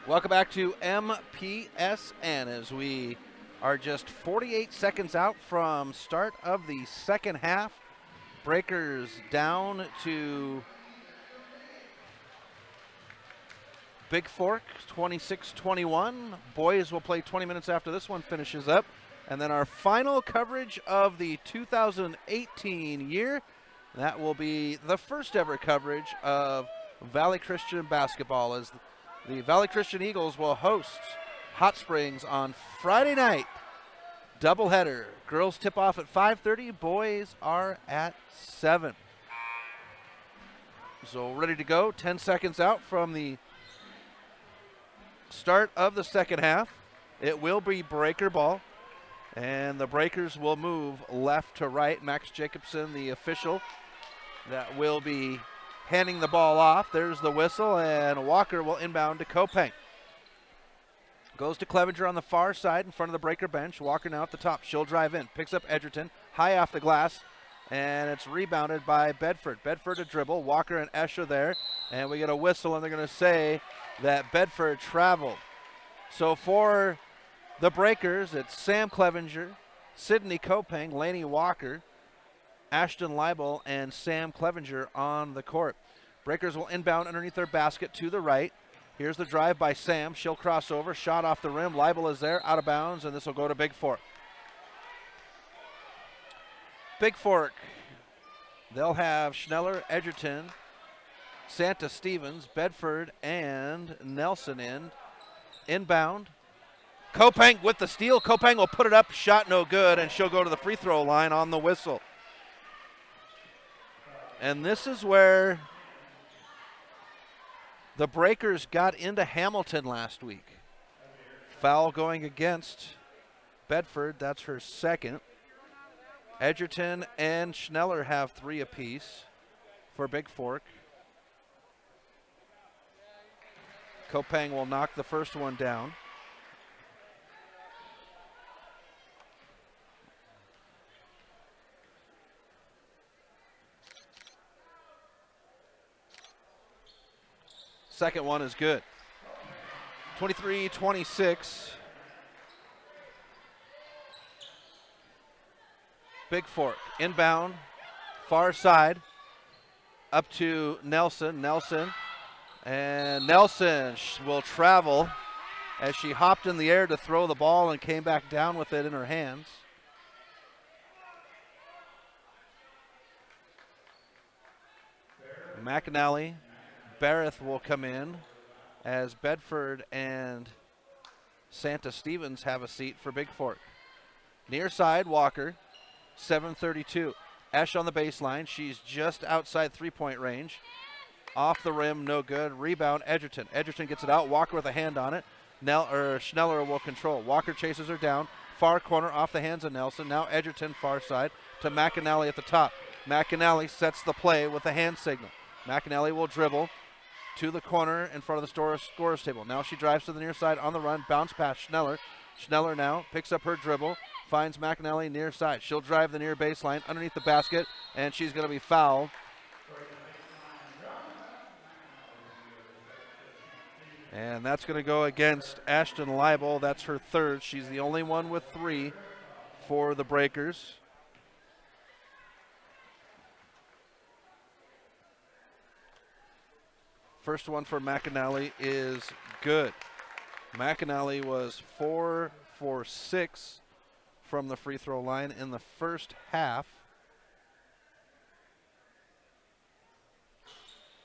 Welcome back to MPSN as we are just 48 seconds out from start of the second half. Breakers down to Bigfork, 26-21. Boys will play 20 minutes after this one finishes up. And then our final coverage of the 2018 year, that will be the first ever coverage of Valley Christian basketball as the Valley Christian Eagles will host Hot Springs on Friday night. Doubleheader. Girls tip off at 5:30. Boys are at 7. So ready to go. 10 seconds out from the start of the second half. It will be breaker ball. And the Breakers will move left to right. Max Jacobson, the official, that will be handing the ball off. There's the whistle, and Walker will inbound to Kopeng. Goes to Clevenger on the far side in front of the Breaker bench. Walker now at the top. She'll drive in. Picks up Edgerton. High off the glass, and it's rebounded by Bedford. Bedford a dribble. Walker and Escher there, and we get a whistle, and they're going to say that Bedford traveled. So for the Breakers, it's Sam Clevenger, Sydney Kopeng, Laney Walker, Ashton Leibel, and Sam Clevenger on the court. Breakers will inbound underneath their basket to the right. Here's the drive by Sam. She'll cross over. Shot off the rim. Leibel is there, out of bounds, and this will go to Bigfork. Bigfork, they'll have Schneller, Edgerton, Santa Stevens, Bedford, and Nelson inbound. Kopeng with the steal. Kopeng will put it up. Shot no good, and she'll go to the free throw line on the whistle. And this is where the Breakers got into Hamilton last week. Foul going against Bedford. That's her second. Edgerton and Schneller have 3 apiece for Bigfork. Kopeng will knock the first one down. Second one is good. 23-26. Bigfork inbound, far side, up to Nelson. And Nelson will travel as she hopped in the air to throw the ball and came back down with it in her hands. McAnally, Barrett will come in as Bedford and Santa Stevens have a seat for Bigfork. Near side, Walker, 7:32. Esch on the baseline. She's just outside three-point range. Off the rim, no good. Rebound, Edgerton. Edgerton gets it out. Walker with a hand on it. Schneller will control. Walker chases her down. Far corner off the hands of Nelson. Now Edgerton far side to McAnally at the top. McAnally sets the play with a hand signal. McAnally will dribble to the corner in front of the scorer's table. Now she drives to the near side on the run. Bounce pass Schneller. Schneller now picks up her dribble. Finds McAnally near side. She'll drive the near baseline underneath the basket, and she's going to be fouled. And that's going to go against Ashton Leibel. That's her third. She's the only one with 3 for the Breakers. First one for McAnally is good. McAnally was 4 for 6 from the free throw line in the first half.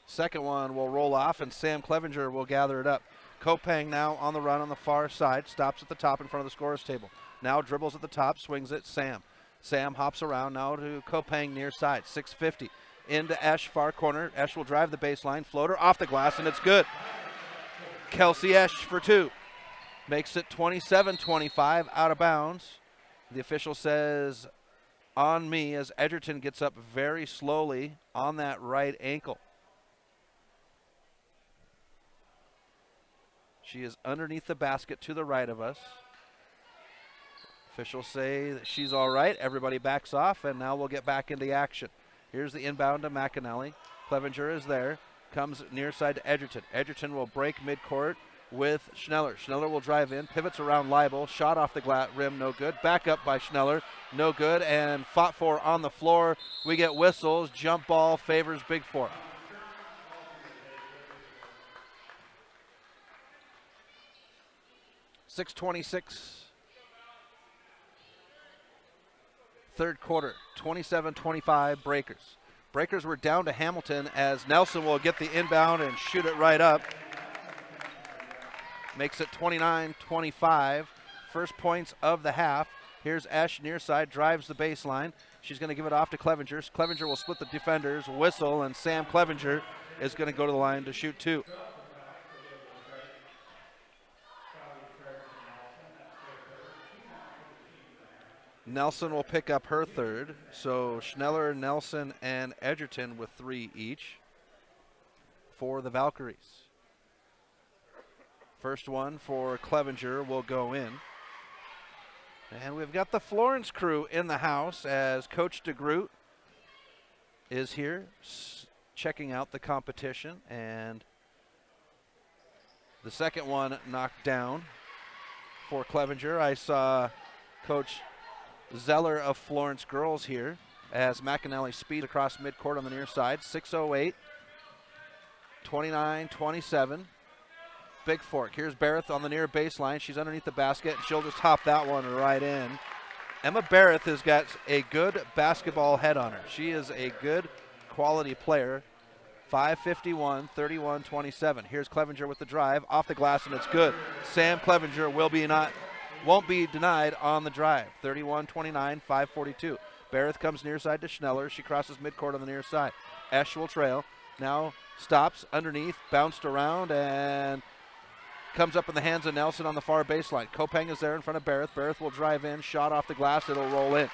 Second one will roll off, and Sam Clevenger will gather it up. Kopang now on the run on the far side, stops at the top in front of the scorer's table. Now dribbles at the top, swings it, Sam. Sam hops around now to Kopang near side, 6:50. Into Esch, far corner. Esch will drive the baseline, floater off the glass, and it's good. Kelsey Esch for 2. Makes it 27-25, out of bounds. The official says on me as Edgerton gets up very slowly on that right ankle. She is underneath the basket to the right of us. Officials say that she's all right. Everybody backs off, and now we'll get back into action. Here's the inbound to McAnally. Clevenger is there. Comes near side to Edgerton. Edgerton will break midcourt with Schneller. Schneller will drive in, pivots around Leibel. Shot off the rim, no good. Back up by Schneller, no good. And fought for on the floor. We get whistles. Jump ball favors Bigfork. .626. Third quarter, 27-25 Breakers. Breakers were down to Hamilton as Nelson will get the inbound and shoot it right up. Makes it 29-25. First points of the half. Here's Esch near side, drives the baseline. She's going to give it off to Clevenger. Clevenger will split the defenders, whistle, and Sam Clevenger is going to go to the line to shoot 2. Nelson will pick up her third. So Schneller, Nelson, and Edgerton with 3 each for the Valkyries. First one for Clevenger will go in. And we've got the Florence crew in the house as Coach DeGroot is here checking out the competition. And the second one knocked down for Clevenger. I saw Coach Zeller of Florence girls here as McAnally speeds across midcourt on the near side. 6:08, 29-27. Bigfork. Here's Barrett on the near baseline. She's underneath the basket, and she'll just hop that one right in. Emma Barrett has got a good basketball head on her. She is a good quality player. 5:51, 31-27. Here's Clevenger with the drive off the glass, and it's good. Sam Clevenger won't be denied on the drive. 31-29, 5:42. Barrett comes near side to Schneller. She crosses midcourt on the near side. Esch will trail. Now stops underneath, bounced around, and comes up in the hands of Nelson on the far baseline. Kopang is there in front of Barrett. Barrett will drive in, shot off the glass, it'll roll in.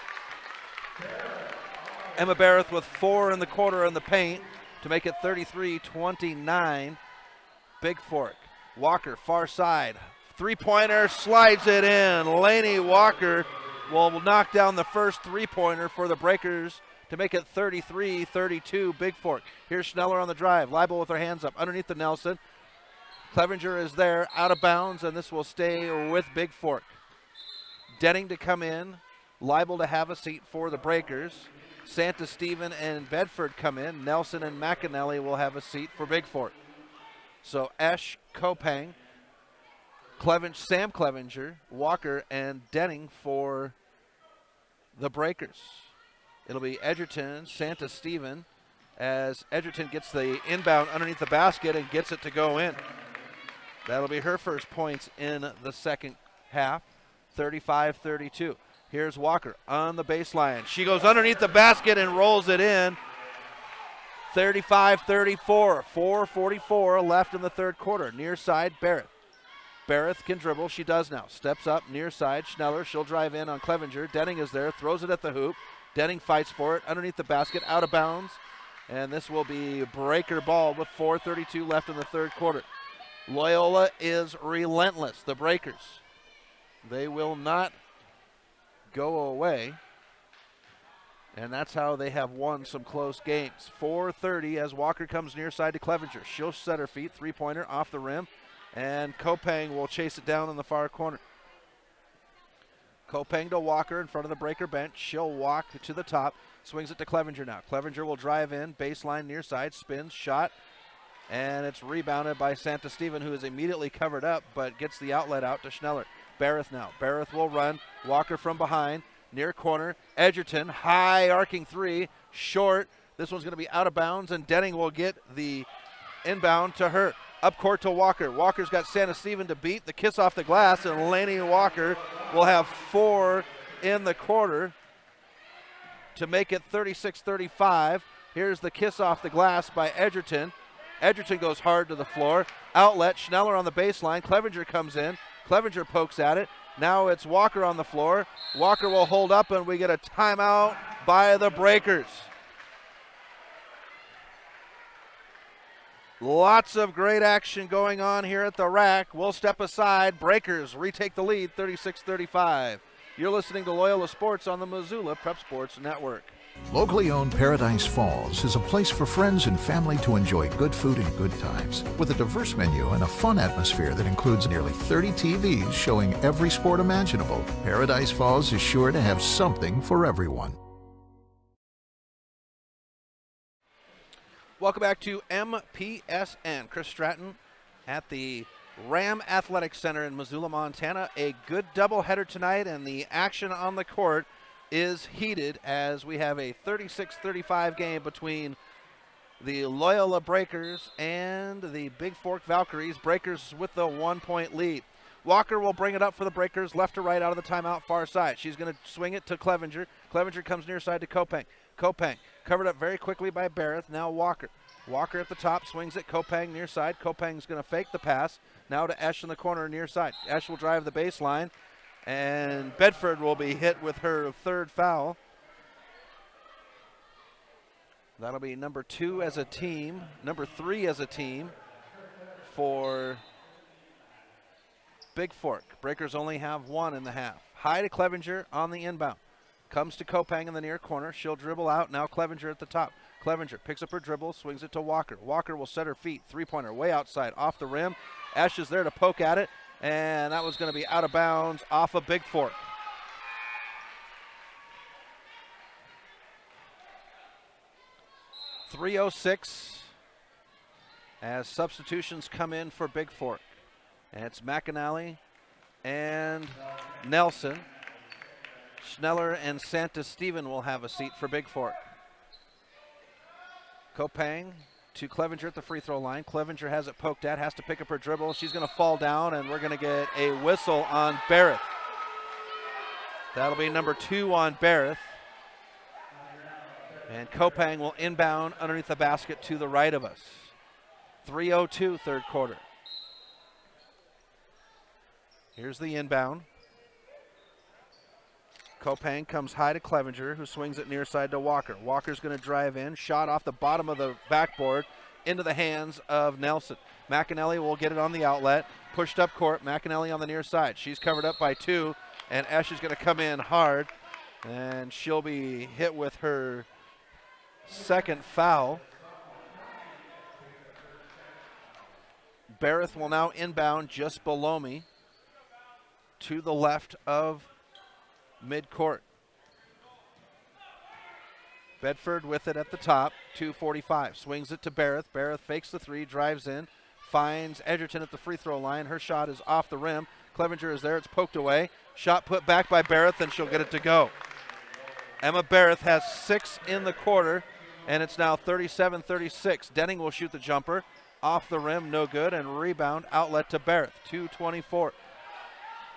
Emma Barrett with 4 in the quarter in the paint to make it 33-29. Bigfork. Walker, far side. Three-pointer, slides it in. Lainey Walker will knock down the first three-pointer for the Breakers to make it 33-32 Bigfork. Here's Schneller on the drive. Leibel with her hands up underneath the Nelson. Clevenger is there, out of bounds, and this will stay with Bigfork. Denning to come in. Leibel to have a seat for the Breakers. Santa Stephen and Bedford come in. Nelson and McAnally will have a seat for Bigfork. So Esch, Kopang, Sam Clevenger, Walker, and Denning for the Breakers. It'll be Edgerton, Santa Stephen, as Edgerton gets the inbound underneath the basket and gets it to go in. That'll be her first points in the second half, 35-32. Here's Walker on the baseline. She goes underneath the basket and rolls it in. 35-34, 4:44 left in the third quarter. Near side, Barrett. Barrett can dribble. She does now. Steps up near side. Schneller. She'll drive in on Clevenger. Denning is there. Throws it at the hoop. Denning fights for it. Underneath the basket. Out of bounds. And this will be Breaker ball with 4:32 left in the third quarter. Loyola is relentless. The Breakers. They will not go away. And that's how they have won some close games. 4:30 as Walker comes near side to Clevenger. She'll set her feet. Three-pointer off the rim. And Kopang will chase it down in the far corner. Kopang to Walker in front of the breaker bench. She'll walk to the top. Swings it to Clevenger now. Clevenger will drive in. Baseline near side. Spins. Shot. And it's rebounded by Santa Steven, who is immediately covered up, but gets the outlet out to Schneller. Barrett now. Barrett will run. Walker from behind. Near corner. Edgerton. High arcing three. Short. This one's going to be out of bounds, and Denning will get the inbound to her. Up court to Walker. Walker's got Santa Steven to beat. The kiss off the glass, and Laney Walker will have 4 in the quarter to make it 36-35. Here's the kiss off the glass by Edgerton. Edgerton goes hard to the floor. Outlet, Schneller on the baseline. Clevenger comes in. Clevenger pokes at it. Now it's Walker on the floor. Walker will hold up, and we get a timeout by the Breakers. Lots of great action going on here at the rack. We'll step aside. Breakers retake the lead, 36-35. You're listening to Loyola Sports on the Missoula Prep Sports Network. Locally owned Paradise Falls is a place for friends and family to enjoy good food and good times, with a diverse menu and a fun atmosphere that includes nearly 30 TVs showing every sport imaginable. Paradise Falls is sure to have something for everyone. Welcome back to MPSN. Chris Stratton at the Ram Athletic Center in Missoula, Montana. A good doubleheader tonight, and the action on the court is heated as we have a 36-35 game between the Loyola Breakers and the Bigfork Valkyries. Breakers with the 1-point lead. Walker will bring it up for the Breakers, left to right out of the timeout, far side. She's going to swing it to Clevenger. Clevenger comes near side to Kopang. Kopang covered up very quickly by Barrett. Now Walker. Walker at the top, swings it. Kopang near side. Kopang's going to fake the pass. Now to Esch in the corner near side. Esch will drive the baseline, and Bedford will be hit with her 3rd foul. That'll be number 2 as a team, number 3 as a team for Bigfork. Breakers only have 1 in the half. High to Clevenger on the inbound. Comes to Kopang in the near corner. She'll dribble out. Now Clevenger at the top. Clevenger picks up her dribble, swings it to Walker. Walker will set her feet. 3-pointer way outside, off the rim. Esch is there to poke at it, and that was going to be out of bounds off of Bigfork. .306 as substitutions come in for Bigfork. And it's McAnally and Nelson. Schneller and Santa Steven will have a seat for Bigfork. Kopang to Clevenger at the free throw line. Clevenger has it poked at, has to pick up her dribble. She's going to fall down, and we're going to get a whistle on Barrett. That'll be number 2 on Barrett. And Kopang will inbound underneath the basket to the right of us. 3:02 third quarter. Here's the inbound. Kopang comes high to Clevenger, who swings it near side to Walker. Walker's going to drive in. Shot off the bottom of the backboard into the hands of Nelson. McAnally will get it on the outlet. Pushed up court. McAnally on the near side. She's covered up by 2, and Esch is going to come in hard, and she'll be hit with her 2nd foul. Barrett will now inbound just below me to the left of midcourt. Bedford with it at the top, 2:45. Swings it to Barrett. Barrett fakes the 3, drives in, finds Edgerton at the free throw line. Her shot is off the rim. Clevenger is there. It's poked away. Shot put back by Barrett, and she'll get it to go. Emma Barrett has 6 in the quarter, and it's now 37-36. Denning will shoot the jumper. Off the rim, no good, and rebound outlet to Barrett, 2:24.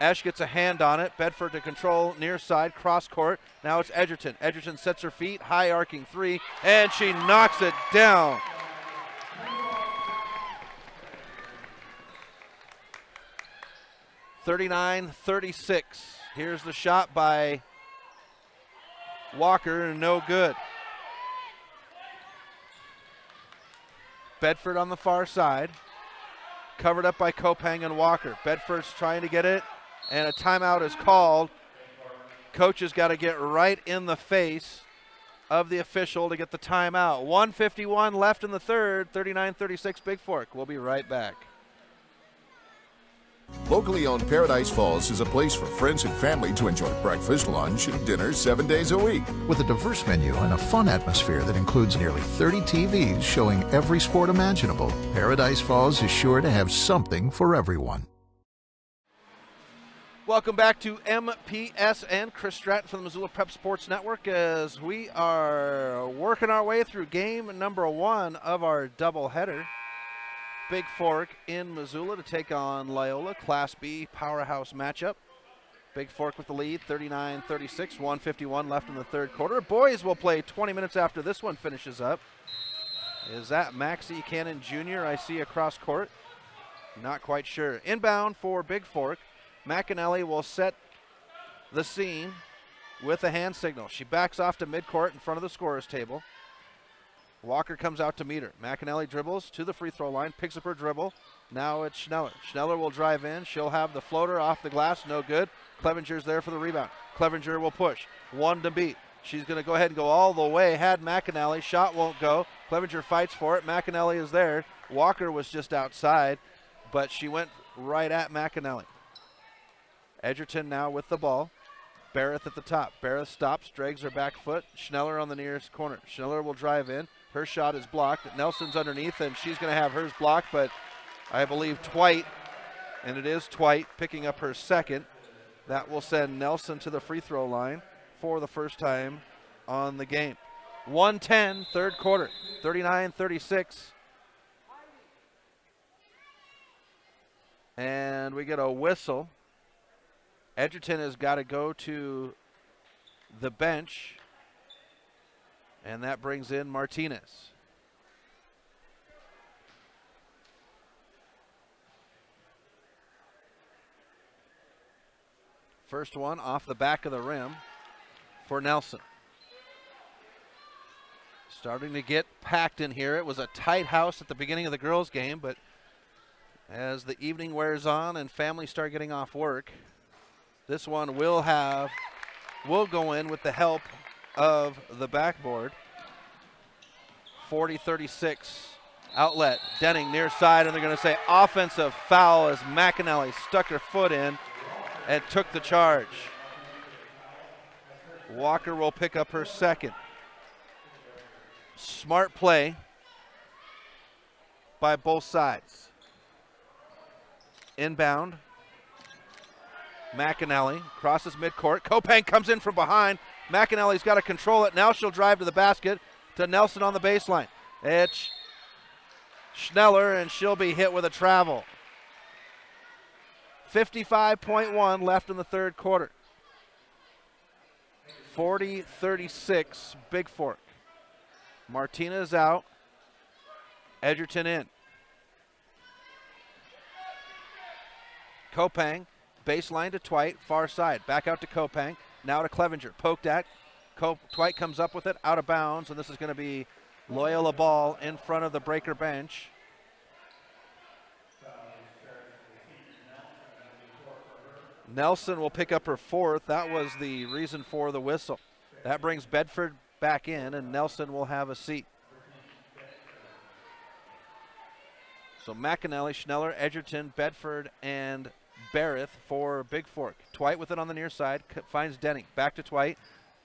Esch gets a hand on it. Bedford to control, near side, cross court. Now it's Edgerton. Edgerton sets her feet, high arcing 3, and she knocks it down. (39-36). Here's the shot by Walker, no good. Bedford on the far side, covered up by Kopang and Walker. Bedford's trying to get it, and a timeout is called. Coach has got to get right in the face of the official to get the timeout. 1:51 left in the third, 39-36 Bigfork. We'll be right back. Locally owned Paradise Falls is a place for friends and family to enjoy breakfast, lunch, and dinner 7 days a week. With a diverse menu and a fun atmosphere that includes nearly 30 TVs showing every sport imaginable, Paradise Falls is sure to have something for everyone. Welcome back to MPSN. Chris Stratton from the Missoula Prep Sports Network as we are working our way through game number 1 of our doubleheader. Bigfork in Missoula to take on Loyola, Class B powerhouse matchup. Bigfork with the lead, 39-36, 1:51 left in the third quarter. Boys will play 20 minutes after this one finishes up. Is that Maxie Cannon Jr. I see across court? Not quite sure. Inbound for Bigfork. McAnally will set the scene with a hand signal. She backs off to midcourt in front of the scorer's table. Walker comes out to meet her. McAnally dribbles to the free throw line, picks up her dribble. Now it's Schneller. Schneller will drive in. She'll have the floater off the glass, no good. Clevenger's there for the rebound. Clevenger will push. 1 to beat. She's going to go ahead and go all the way. Had McAnally. Shot won't go. Clevenger fights for it. McAnally is there. Walker was just outside, but she went right at McAnally. Edgerton now with the ball. Barrett at the top. Barrett stops, drags her back foot. Schneller on the nearest corner. Schneller will drive in. Her shot is blocked. Nelson's underneath, and she's going to have hers blocked, but I believe Twite, and it is Twite, picking up her second. That will send Nelson to the free throw line for the first time on the game. 1:10, third quarter, 39-36. And we get a whistle. Edgerton has got to go to the bench, and that brings in Martinez. First one off the back of the rim for Nelson. Starting to get packed in here. It was a tight house at the beginning of the girls' game, but as the evening wears on and families start getting off work, this one will go in with the help of the backboard. 40-36 outlet. Denning near side, and they're going to say offensive foul as McAnally stuck her foot in and took the charge. Walker will pick up her second. Smart play by both sides. Inbound. McAnally crosses midcourt. Kopang comes in from behind. McAnally's got to control it. Now she'll drive to the basket to Nelson on the baseline. It's Schneller, and she'll be hit with a travel. 55.1 left in the third quarter. 40-36, Bigfork. Martinez out. Edgerton in. Kopang. Baseline to Twite, far side. Back out to Kopang. Now to Clevenger. Poked at. Twite comes up with it, out of bounds, and this is going to be Loyola ball in front of the breaker bench. Nelson will pick up her fourth. That was the reason for the whistle. That brings Bedford back in, and Nelson will have a seat. So McAnally, Schneller, Edgerton, Bedford, and Barrett for Bigfork. Twite with it on the near side, finds Denning. Back to Twite.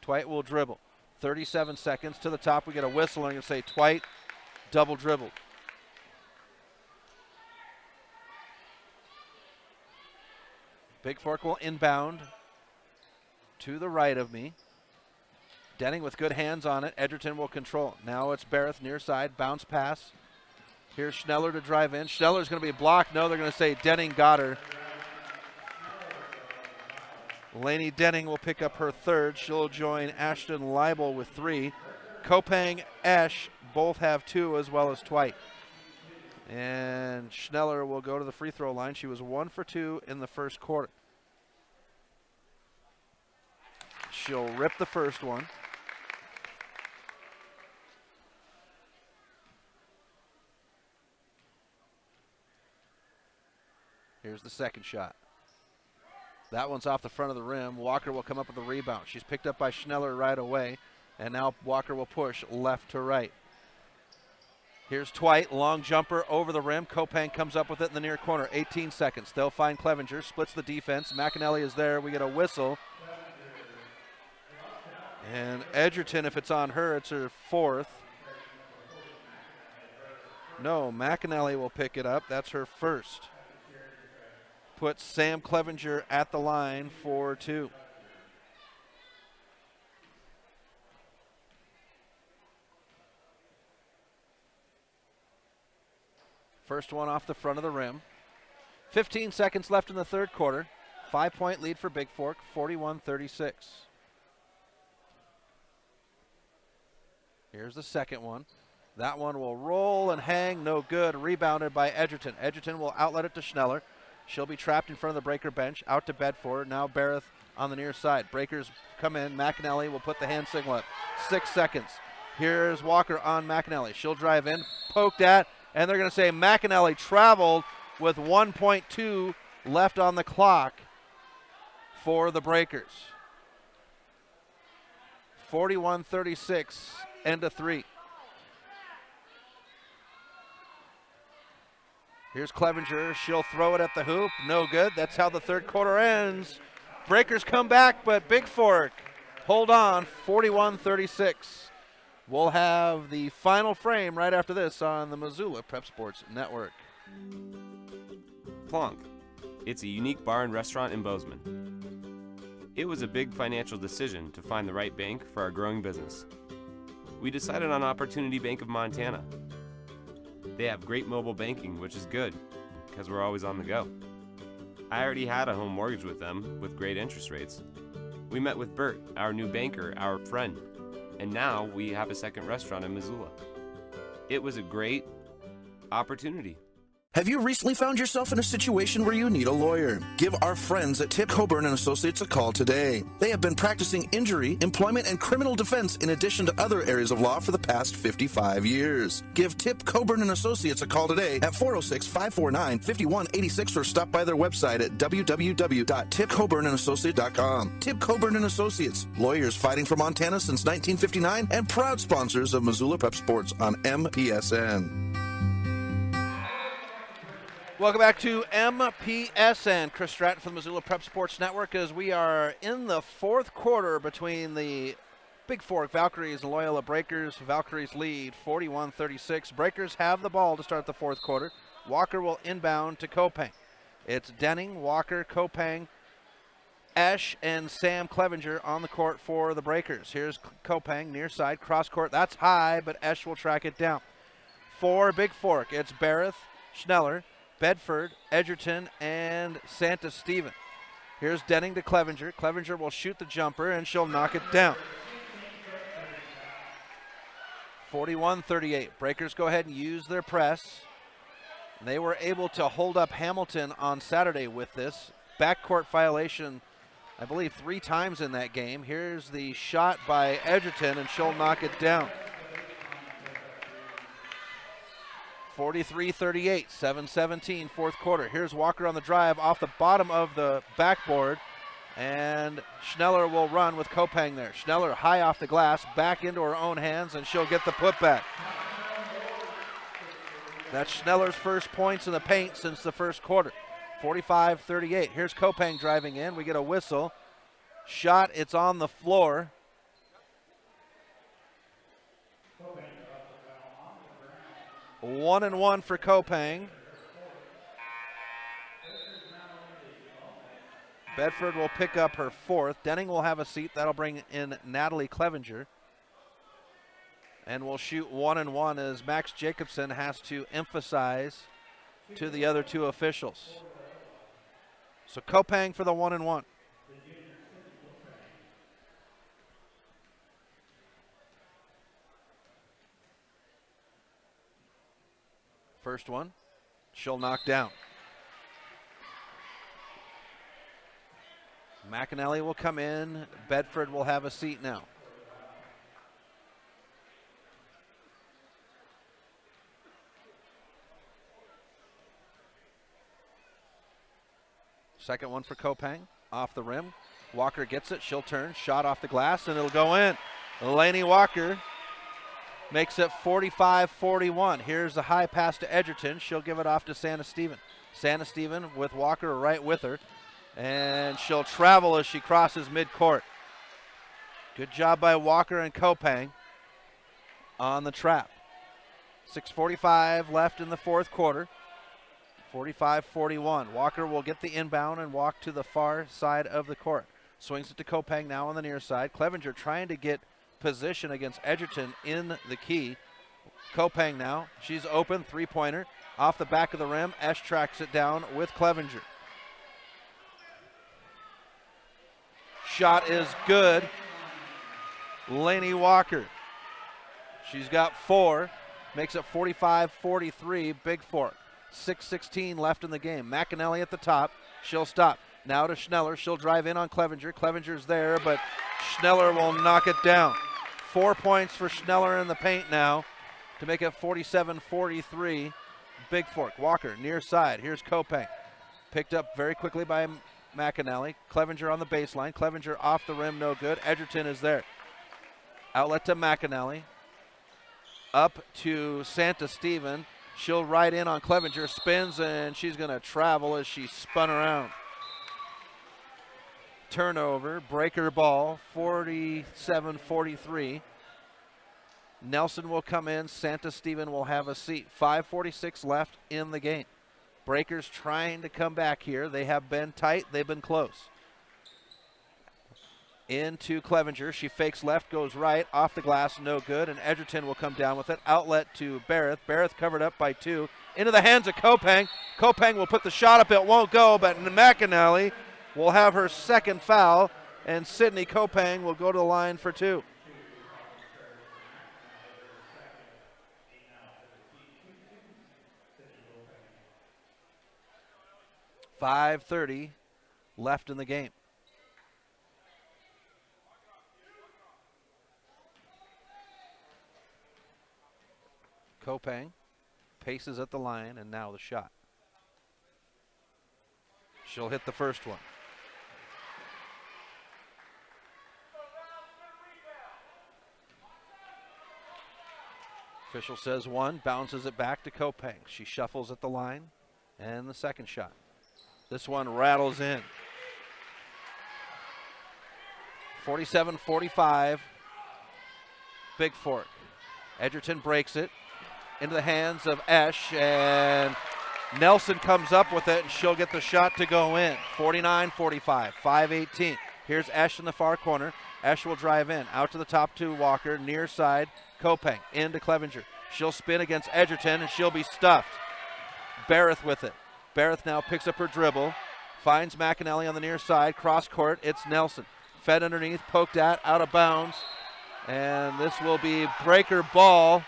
Twite will dribble. 37 seconds to the top. We get a whistle, and I'm going to say Twite double dribbled. Bigfork will inbound to the right of me. Denning with good hands on it. Edgerton will control. Now it's Barrett near side. Bounce pass. Here's Schneller to drive in. Schneller's going to be blocked. No, they're going to say Denning got her. Lainey Denning will pick up her third. She'll join Ashton Leibel with 3. Kopang, Esch both have 2, as well as Twite. And Schneller will go to the free throw line. She was 1 for 2 in the first quarter. She'll rip the first one. Here's the second shot. That one's off the front of the rim. Walker will come up with a rebound. She's picked up by Schneller right away, and now Walker will push left to right. Here's Twite, long jumper over the rim. Kopang comes up with it in the near corner. 18 seconds. They'll find Clevenger, splits the defense. McAnally is there. We get a whistle. And Edgerton, if it's on her, it's her fourth. No, McAnally will pick it up. That's her first. Puts Sam Clevenger at the line for 2. First one off the front of the rim. 15 seconds left in the third quarter. 5-point lead for Bigfork, 41-36. Here's the second one. That one will roll and hang, no good. Rebounded by Edgerton. Edgerton will outlet it to Schneller. She'll be trapped in front of the Breaker bench. Out to Bedford. Now Barrett on the near side. Breakers come in. McAnally will put the hand signal up. 6 seconds. Here's Walker on McAnally. She'll drive in, poked at, and they're going to say McAnally traveled with 1.2 left on the clock for the Breakers. 41-36, end of 3. Here's Clevenger. She'll throw it at the hoop. No good. That's how the third quarter ends. Breakers come back, but Bigfork hold on, 41-36. We'll have the final frame right after this on the Missoula Prep Sports Network. Plonk. It's a unique bar and restaurant in Bozeman. It was a big financial decision to find the right bank for our growing business. We decided on Opportunity Bank of Montana. They have great mobile banking, which is good, because we're always on the go. I already had a home mortgage with them with great interest rates. We met with Bert, our new banker, our friend, and now we have a second restaurant in Missoula. It was a great opportunity. Have you recently found yourself in a situation where you need a lawyer? Give our friends at Tip Coburn and Associates a call today. They have been practicing injury, employment, and criminal defense in addition to other areas of law for the past 55 years. Give Tip Coburn and Associates a call today at 406-549-5186 or stop by their website at www.tipcoburnandassociates.com. Tip Coburn and Associates, lawyers fighting for Montana since 1959 and proud sponsors of Missoula Prep Sports on MPSN. Welcome back to MPSN. Chris Stratton from the Missoula Prep Sports Network as we are in the fourth quarter between the Bigfork Valkyries and Loyola Breakers. Valkyries lead 41-36. Breakers have the ball to start the fourth quarter. Walker will inbound to Kopang. It's Denning, Walker, Kopang, Esch, and Sam Clevenger on the court for the Breakers. Here's Kopang, near side, cross court. That's high, but Esch will track it down. For Bigfork, it's Barrett, Schneller, Bedford, Edgerton, and Santa Stephen. Here's Denning to Clevenger. Clevenger will shoot the jumper, and she'll knock it down. 41-38. Breakers go ahead and use their press. They were able to hold up Hamilton on Saturday with this. Backcourt violation, I believe, 3 times in that game. Here's the shot by Edgerton, and she'll knock it down. 43-38, 7-17, fourth quarter. Here's Walker on the drive off the bottom of the backboard, and Schneller will run with Kopang there. Schneller high off the glass, back into her own hands, and she'll get the putback. That's Schneller's first points in the paint since the first quarter. 45-38. Here's Kopang driving in. We get a whistle. Shot, it's on the floor. One and one for Kopang. Bedford will pick up her fourth. Denning will have a seat. That'll bring in Natalie Clevenger. And we'll shoot 1 and 1 as Max Jacobson has to emphasize to the other 2 officials. So Kopang for the 1 and 1. First one, she'll knock down. McAnally will come in. Bedford will have a seat now. Second one for Kopang, off the rim. Walker gets it, she'll turn, shot off the glass, and it'll go in. Lainey Walker makes it 45-41. Here's the high pass to Edgerton. She'll give it off to Santa Steven. Santa Steven with Walker right with her, and she'll travel as she crosses midcourt. Good job by Walker and Kopang on the trap. 6:45 left in the fourth quarter. 45-41. Walker will get the inbound and walk to the far side of the court. Swings it to Kopang now on the near side. Clevenger trying to get position against Edgerton in the key. Kopang now. She's open. Three-pointer. Off the back of the rim. Esch tracks it down with Clevenger. Shot is good. Lainey Walker. She's got 4. Makes it 45-43. Bigfork. 6:16 left in the game. McAnally at the top. She'll stop. Now to Schneller. She'll drive in on Clevenger. Clevenger's there, but Schneller will knock it down. 4 points for Schneller in the paint now to make it 47-43. Bigfork. Walker near side. Here's Kopang. Picked up very quickly by McAnally. Clevenger on the baseline. Clevenger off the rim, no good. Edgerton is there. Outlet to McAnally. Up to Santa Steven. She'll ride in on Clevenger. Spins, and she's going to travel as she spun around. Turnover. Breaker ball. 47-43. Nelson will come in. Santa Steven will have a seat. 5:46 left in the game. Breakers trying to come back here. They have been tight. They've been close. Into Clevenger. She fakes left, goes right. Off the glass, no good. And Edgerton will come down with it. Outlet to Barrett. Barrett covered up by 2. Into the hands of Kopang. Kopang will put the shot up. It won't go, but McAnally will have her second foul. And Sydney Kopang will go to the line for 2. .5:30 left in the game. Kopang paces at the line, and now the shot. She'll hit the first one. Official says 1, bounces it back to Kopang. She shuffles at the line, and the second shot. This one rattles in. 47-45, Bigfork. Edgerton breaks it into the hands of Esch, and Nelson comes up with it, and she'll get the shot to go in. 49-45, 5:18. Here's Esch in the far corner. Esch will drive in, out to the top to Walker, near side, Kopang, into Clevenger. She'll spin against Edgerton, and she'll be stuffed. Barrett with it. Barrett now picks up her dribble, finds McAnally on the near side, cross court, it's Nelson. Fed underneath, poked at, out of bounds, and this will be breaker ball.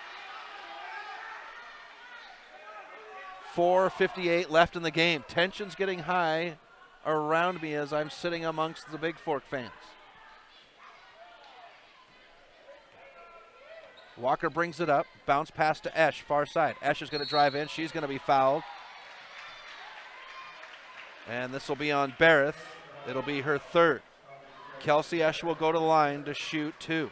4:58 left in the game. Tension's getting high around me as I'm sitting amongst the Bigfork fans. Walker brings it up, bounce pass to Esch, far side. Esch is going to drive in, she's going to be fouled. And this will be on Barrett. It'll be her third. Kelsey Esch will go to the line to shoot 2.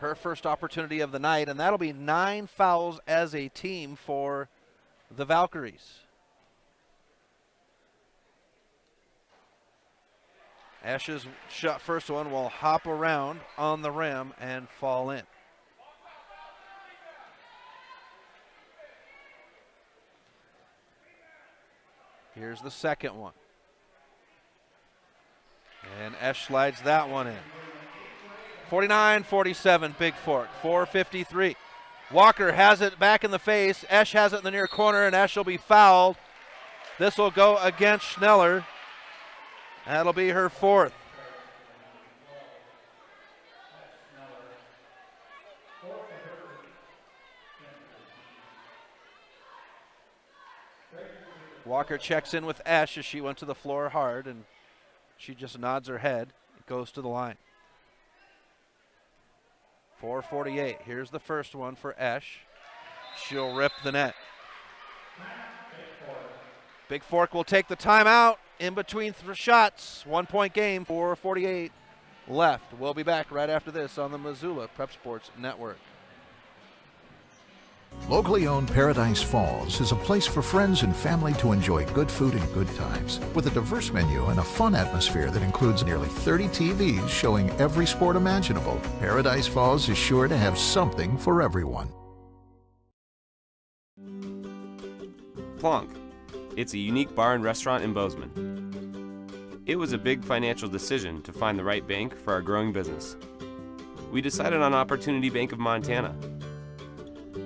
Her first opportunity of the night, and that'll be 9 fouls as a team for the Valkyries. Esch's shot first one will hop around on the rim and fall in. Here's the second one. And Esch slides that one in. 49-47, Bigfork, 4:53. Walker has it back in the face. Esch has it in the near corner, and Esch will be fouled. This will go against Schneller. That'll be her 4th. Walker checks in with Esch as she went to the floor hard, and she just nods her head. It goes to the line. 4:48. Here's the first one for Esch. She'll rip the net. Bigfork will take the timeout in between shots. 1 point game, 4:48 left. We'll be back right after this on the Missoula Prep Sports Network. Locally owned Paradise Falls is a place for friends and family to enjoy good food and good times, with a diverse menu and a fun atmosphere that includes nearly 30 TVs showing every sport imaginable. Paradise Falls is sure to have something for everyone. Plonk. It's a unique bar and restaurant in Bozeman. It was a big financial decision to find the right bank for our growing business. We decided on Opportunity Bank of Montana.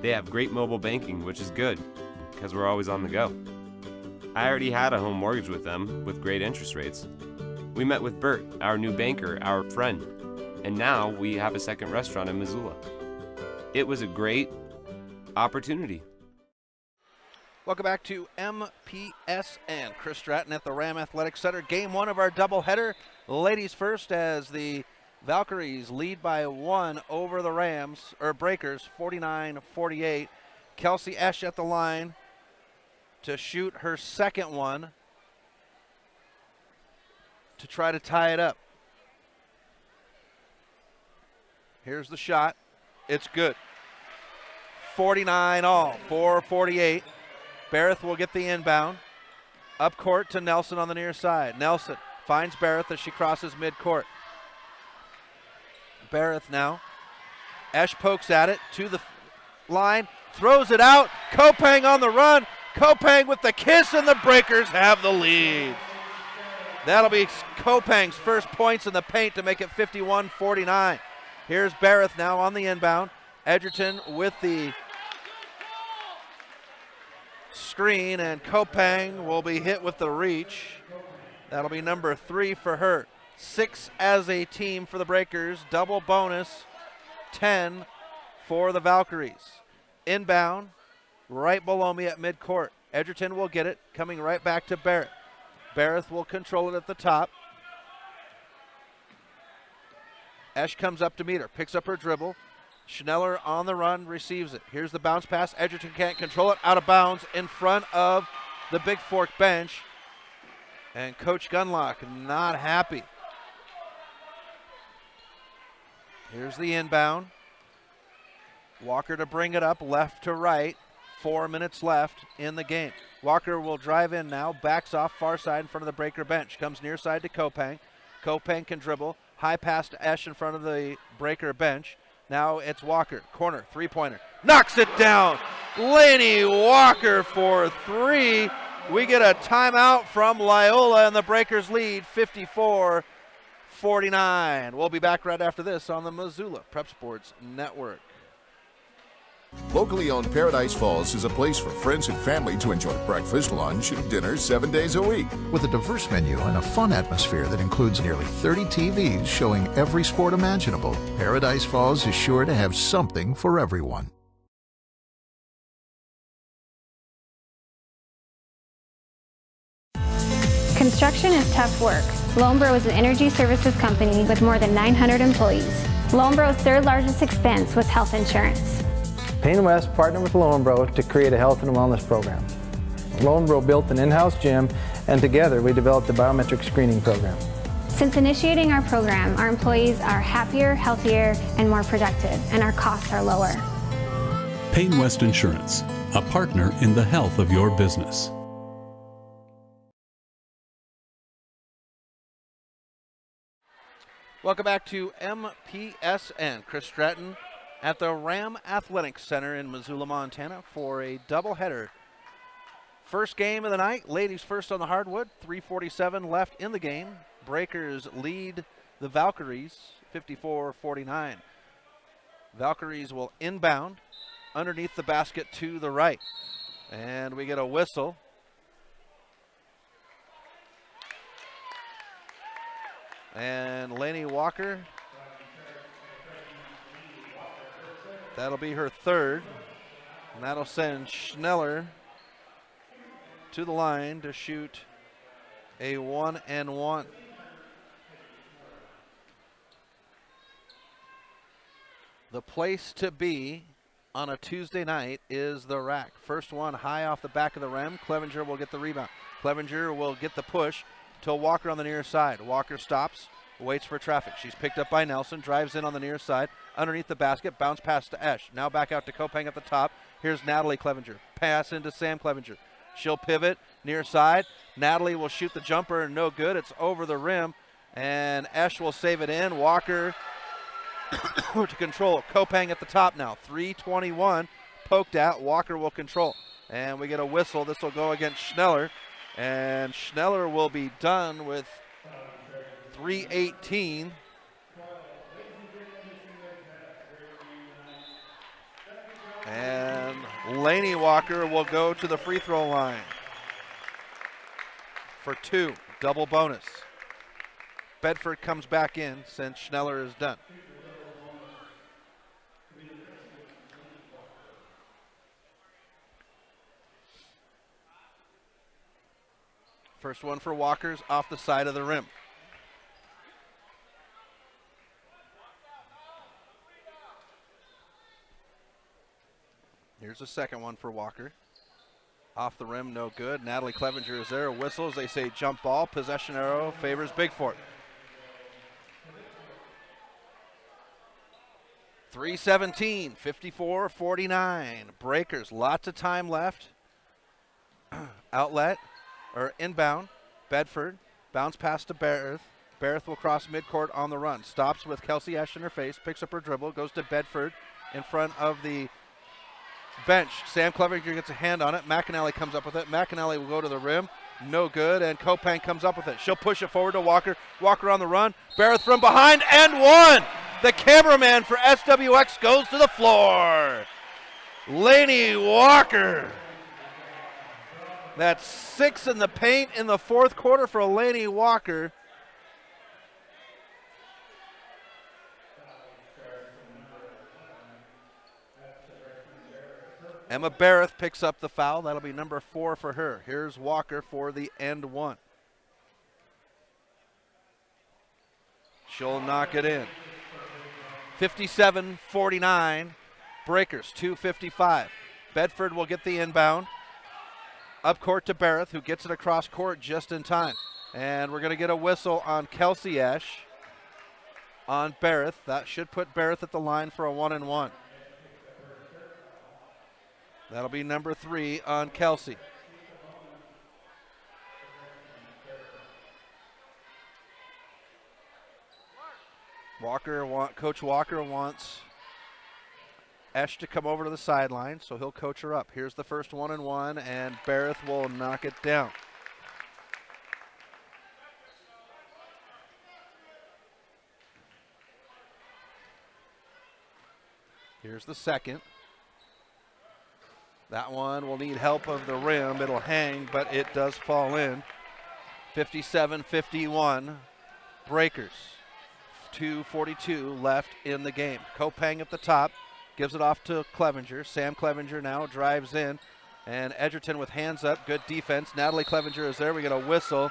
They have great mobile banking, which is good, because we're always on the go. I already had a home mortgage with them, with great interest rates. We met with Bert, our new banker, our friend, and now we have a second restaurant in Missoula. It was a great opportunity. Welcome back to MPSN. Chris Stratton at the Ram Athletic Center. Game one of our doubleheader. Ladies first, as the Valkyries lead by 1 over the Rams, or Breakers, 49-48. Kelsey Esch at the line to shoot her second one to try to tie it up. Here's the shot. It's good. 49 all, 4-48. Barrett will get the inbound. Up court to Nelson on the near side. Nelson finds Barrett as she crosses midcourt. Barrett now. Esch pokes at it to the line, throws it out. Kopang on the run. Kopang with the kiss, and the Breakers have the lead. That'll be Kopang's first points in the paint to make it 51-49. Here's Barrett now on the inbound. Edgerton with the screen, and Kopang will be hit with the reach. That'll be number 3 for her. 6 as a team for the Breakers. Double bonus, 10 for the Valkyries. Inbound, right below me at midcourt. Edgerton will get it, coming right back to Barrett. Barrett will control it at the top. Esch comes up to meet her, picks up her dribble. Schneller on the run, receives it. Here's the bounce pass. Edgerton can't control it. Out of bounds in front of the Bigfork bench. And Coach Gunlock not happy. Here's the inbound. Walker to bring it up left to right. 4 minutes left in the game. Walker will drive in now. Backs off far side in front of the Breaker bench. Comes near side to Kopang. Kopang can dribble. High pass to Esch in front of the Breaker bench. Now it's Walker. Corner. Three-pointer. Knocks it down. Laney Walker for 3. We get a timeout from Loyola, and the Breakers lead 54-49. We'll be back right after this on the Missoula Prep Sports Network. Locally owned Paradise Falls is a place for friends and family to enjoy breakfast, lunch, and dinner 7 days a week. With a diverse menu and a fun atmosphere that includes nearly 30 TVs showing every sport imaginable, Paradise Falls is sure to have something for everyone. Construction is tough work. Lombro is an energy services company with more than 900 employees. Lombro's third largest expense was health insurance. Payne West partnered with Loyola to create a health and wellness program. Loyola built an in-house gym, and together we developed a biometric screening program. Since initiating our program, our employees are happier, healthier, and more productive, and our costs are lower. Payne West Insurance, a partner in the health of your business. Welcome back to MPSN. Chris Stratton at the Ram Athletic Center in Missoula, Montana for a doubleheader. First game of the night, ladies first on the hardwood, 3:47 left in the game. Breakers lead the Valkyries 54-49. Valkyries will inbound underneath the basket to the right. And we get a whistle. And Laney Walker, that'll be her third. And that'll send Schneller to the line to shoot a 1-and-1. The place to be on a Tuesday night is the rack. First one high off the back of the rim. Clevenger will get the rebound. Clevenger will get the push to Walker on the near side. Walker stops, waits for traffic. She's picked up by Nelson, drives in on the near side, underneath the basket, bounce pass to Esch. Now back out to Kopang at the top. Here's Natalie Clevenger. Pass into Sam Clevenger. She'll pivot near side. Natalie will shoot the jumper, no good. It's over the rim, and Esch will save it in. Walker to control. Kopang at the top now. 3:21 poked at. Walker will control. And we get a whistle. This will go against Schneller, and Schneller will be done with 3:18. And Laney Walker will go to the free throw line for 2, double bonus. Bedford comes back in since Schneller is done. First one for Walker's off the side of the rim. Here's the second one for Walker. Off the rim, no good. Natalie Clevenger is there. Whistles, they say jump ball. Possession arrow favors Bigfork. 3:17, 54-49. Breakers, lots of time left. Outlet, or inbound. Bedford, bounce pass to Barrett. Barrett will cross midcourt on the run. Stops with Kelsey Esch in her face, picks up her dribble, goes to Bedford in front of the bench. Sam Clevenger gets a hand on it. McAnally comes up with it. McAnally will go to the rim. No good, and Kopang comes up with it. She'll push it forward to Walker. Walker on the run. Barrett from behind, and one! The cameraman for SWX goes to the floor. Laney Walker. That's 6 in the paint in the fourth quarter for Laney Walker. Emma Barrett picks up the foul. That'll be number 4 for her. Here's Walker for the end one. She'll knock it in. 57-49. Breakers, 2:55. Bedford will get the inbound. Up court to Barrett, who gets it across court just in time. And we're going to get a whistle on Kelsey Esch on Barrett. That should put Barrett at the line for a 1-and-1. That'll be number 3 on Kelsey. Coach Walker wants Esch to come over to the sideline, so he'll coach her up. Here's the first 1-and-1, and Barrett will knock it down. Here's the second. That one will need help of the rim. It'll hang, but it does fall in. 57-51. Breakers. 2:42 left in the game. Kopang at the top. Gives it off to Clevenger. Sam Clevenger now drives in. And Edgerton with hands up. Good defense. Natalie Clevenger is there. We get a whistle.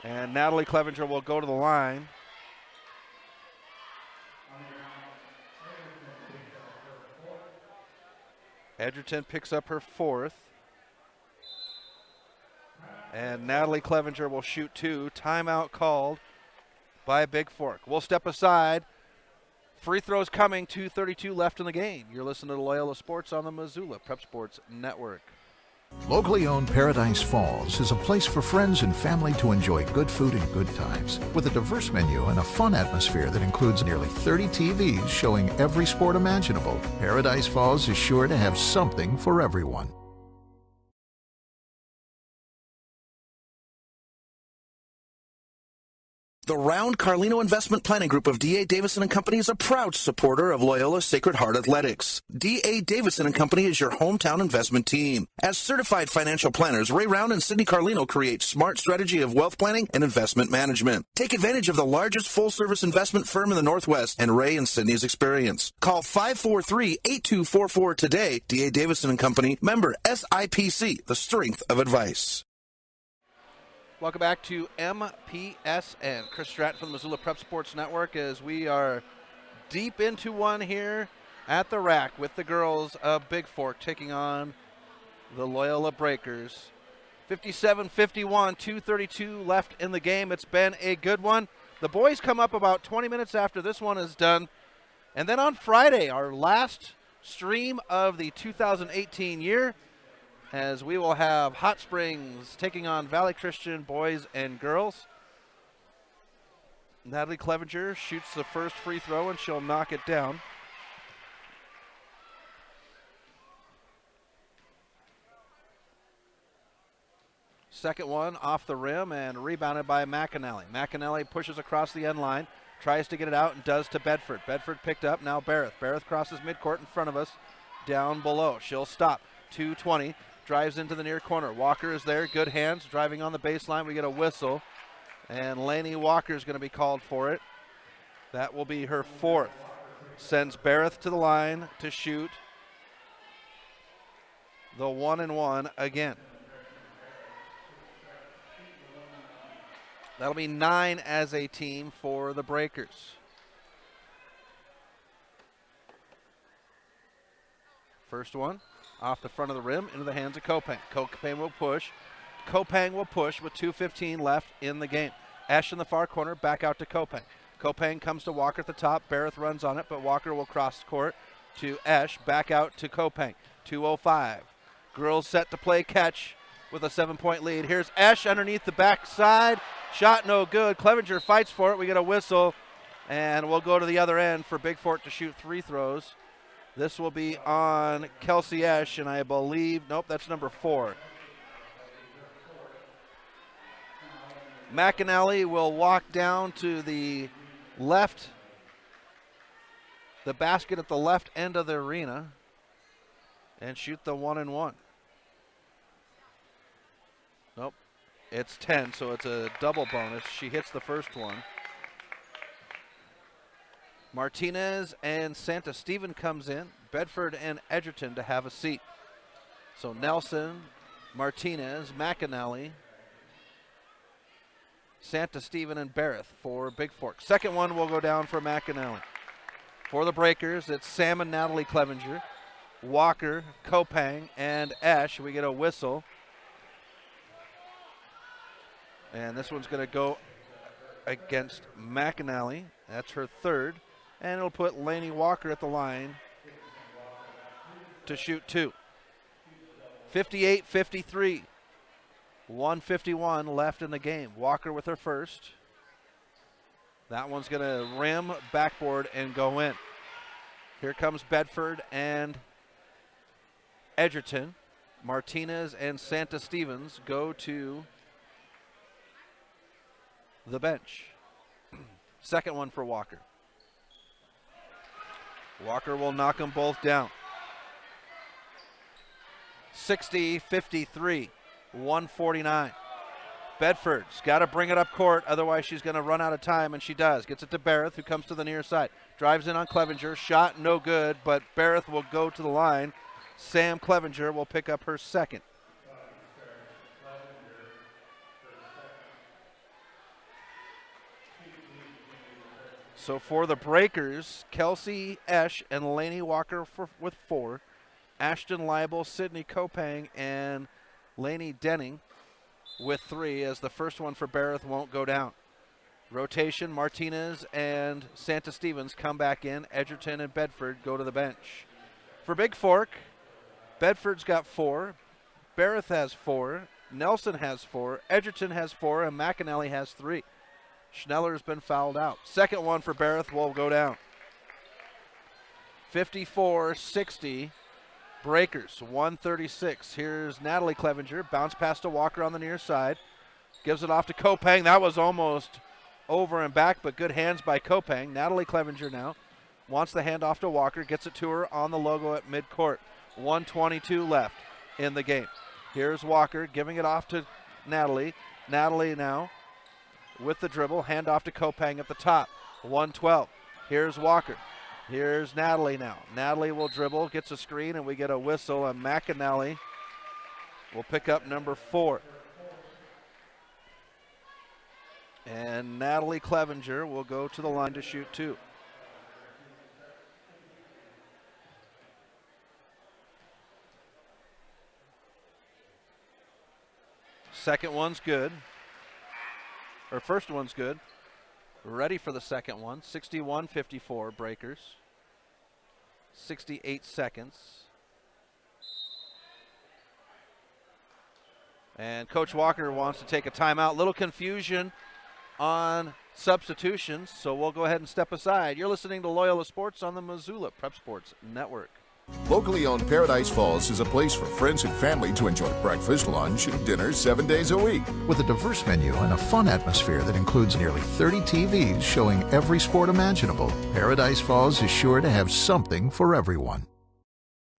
And Natalie Clevenger will go to the line. Edgerton picks up her 4th. And Natalie Clevenger will shoot 2. Timeout called by Bigfork. We'll step aside. Free throws coming. 2:32 left in the game. You're listening to Loyola Sports on the Missoula Prep Sports Network. Locally owned Paradise Falls is a place for friends and family to enjoy good food and good times, with a diverse menu and a fun atmosphere that includes nearly 30 TVs showing every sport imaginable. Paradise Falls is sure to have something for everyone. The Round Carlino Investment Planning Group of D.A. Davison & Company is a proud supporter of Loyola Sacred Heart Athletics. D.A. Davison & Company is your hometown investment team. As certified financial planners, Ray Round and Sidney Carlino create smart strategy of wealth planning and investment management. Take advantage of the largest full-service investment firm in the Northwest and Ray and Sidney's experience. Call 543-8244 today. D.A. Davison & Company, member SIPC, the strength of advice. Welcome back to MPSN. Chris Stratton from the Missoula Prep Sports Network, as we are deep into one here at the rack with the girls of Bigfork taking on the Loyola Breakers. 57-51, 2:32 left in the game. It's been a good one. The boys come up about 20 minutes after this one is done. And then on Friday, our last stream of the 2018 year, as we will have Hot Springs taking on Valley Christian boys and girls. Natalie Clevenger shoots the first free throw, and she'll knock it down. Second one off the rim and rebounded by McAnally. McAnally pushes across the end line, tries to get it out and does to Bedford. Bedford picked up, now Barrett. Barrett crosses midcourt in front of us, down below. She'll stop, 2:20, drives into the near corner. Walker is there, good hands, driving on the baseline. We get a whistle, and Lainey Walker is going to be called for it. That will be her fourth. Sends Barrett to the line to shoot the 1-and-1 again. That'll be 9 as a team for the Breakers. First one off the front of the rim into the hands of Kopang. Kopang will push. Kopang will push with 2:15 left in the game. Esch in the far corner, back out to Kopang. Kopang comes to Walker at the top. Barrett runs on it, but Walker will cross court to Esch, back out to Kopang. 2:05. Girls set to play catch with a 7-point lead. Here's Esch underneath the backside. Shot no good. Clevenger fights for it. We get a whistle, and we'll go to the other end for Bigfork to shoot free throws. This will be on Kelsey Esch, and I believe, nope, that's number 4. McAnally will walk down to the left, the basket at the left end of the arena, and shoot the 1-and-1. Nope, it's 10, so it's a double bonus. She hits the first one. Martinez and Santa Stephen comes in. Bedford and Edgerton to have a seat. So Nelson, Martinez, McAnally, Santa Stephen, and Barrett for Bigfork. Second one will go down for McAnally. For the Breakers, it's Sam and Natalie Clevenger, Walker, Kopang, and Esch. We get a whistle. And this one's going to go against McAnally. That's her third. And it'll put Lainey Walker at the line to shoot 2. 58-53. 1:51 left in the game. Walker with her first. That one's going to rim, backboard, and go in. Here comes Bedford and Edgerton. Martinez and Santa Stevens go to the bench. Second one for Walker. Walker will knock them both down. 60-53, 1:49. Bedford's got to bring it up court, otherwise she's going to run out of time, and she does. Gets it to Barrett, who comes to the near side. Drives in on Clevenger. Shot no good, but Barrett will go to the line. Sam Clevenger will pick up her second. So for the Breakers, Kelsey Esch and Lainey Walker with 4. Ashton Leibel, Sydney Kopang, and Lainey Denning with 3, as the first one for Barrett won't go down. Rotation, Martinez and Santa Stevens come back in. Edgerton and Bedford go to the bench. For Bigfork, Bedford's got 4. Barrett has 4. Nelson has 4. Edgerton has 4. And McAnally has 3. Schneller's been fouled out. Second one for Barrett will go down. 54-60. Breakers, 1:36. Here's Natalie Clevenger. Bounce pass to Walker on the near side. Gives it off to Kopang. That was almost over and back, but good hands by Kopang. Natalie Clevenger now wants the hand off to Walker. Gets it to her on the logo at midcourt. 1:22 left in the game. Here's Walker giving it off to Natalie. Natalie now with the dribble. Hand off to Kopang at the top. 1:12. Here's Walker. Here's Natalie now. Natalie will dribble, gets a screen, and we get a whistle, and McAnally will pick up number 4. And Natalie Clevenger will go to the line to shoot 2. Second one's good. Or first one's good. Ready for the second one. 61-54 Breakers. 68 seconds. And Coach Walker wants to take a timeout. Little confusion on substitutions, so we'll go ahead and step aside. You're listening to Loyola Sports on the Missoula Prep Sports Network. Locally owned Paradise Falls is a place for friends and family to enjoy breakfast, lunch, and dinner 7 days a week. With a diverse menu and a fun atmosphere that includes nearly 30 TVs showing every sport imaginable, Paradise Falls is sure to have something for everyone.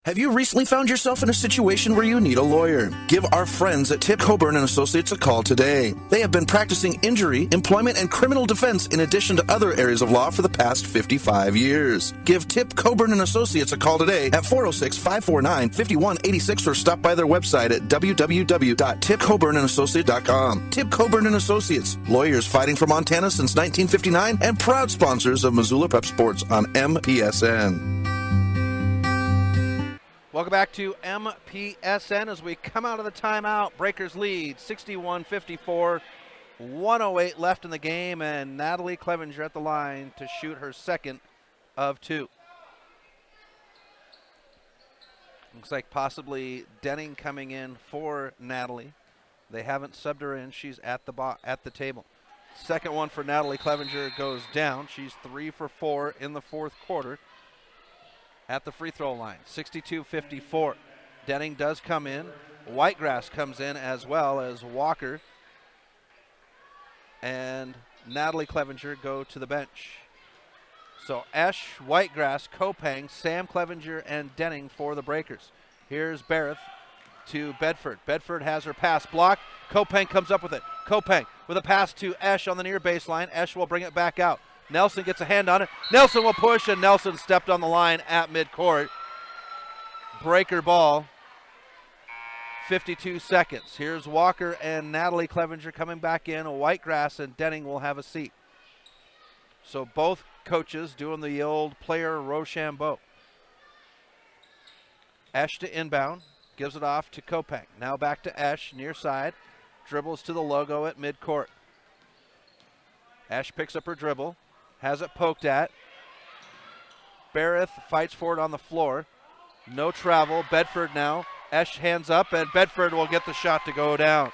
Have you recently found yourself in a situation where you need a lawyer? Give our friends at Tip Coburn & Associates a call today. They have been practicing injury, employment, and criminal defense in addition to other areas of law for the past 55 years. Give Tip Coburn & Associates a call today at 406-549-5186 or stop by their website at www.tipcoburnandassociates.com. Tip Coburn & Associates, lawyers fighting for Montana since 1959 and proud sponsors of Missoula Prep Sports on MPSN. Welcome back to MPSN as we come out of the timeout. Breakers lead 61-54, 1:08 left in the game, and Natalie Clevenger at the line to shoot her second of two. Looks like possibly Denning coming in for Natalie. They haven't subbed her in. She's at the table. Second one for Natalie Clevenger goes down. She's 3 for 4 in the fourth quarter. At the free throw line, 62-54. Denning does come in. Whitegrass comes in as well as Walker. And Natalie Clevenger go to the bench. So Esch, Whitegrass, Kopang, Sam Clevenger, and Denning for the Breakers. Here's Barrett to Bedford. Bedford has her pass blocked. Kopang comes up with it. Kopang with a pass to Esch on the near baseline. Esch will bring it back out. Nelson gets a hand on it. Nelson will push, and Nelson stepped on the line at midcourt. Breaker ball. 52 seconds. Here's Walker and Natalie Clevenger coming back in. Whitegrass and Denning will have a seat. So both coaches doing the old player Rochambeau. Esch to inbound. Gives it off to Kopang. Now back to Esch, near side. Dribbles to the logo at midcourt. Esch picks up her dribble. Has it poked at. Barrett fights for it on the floor. No travel. Bedford now. Esch hands up, and Bedford will get the shot to go down.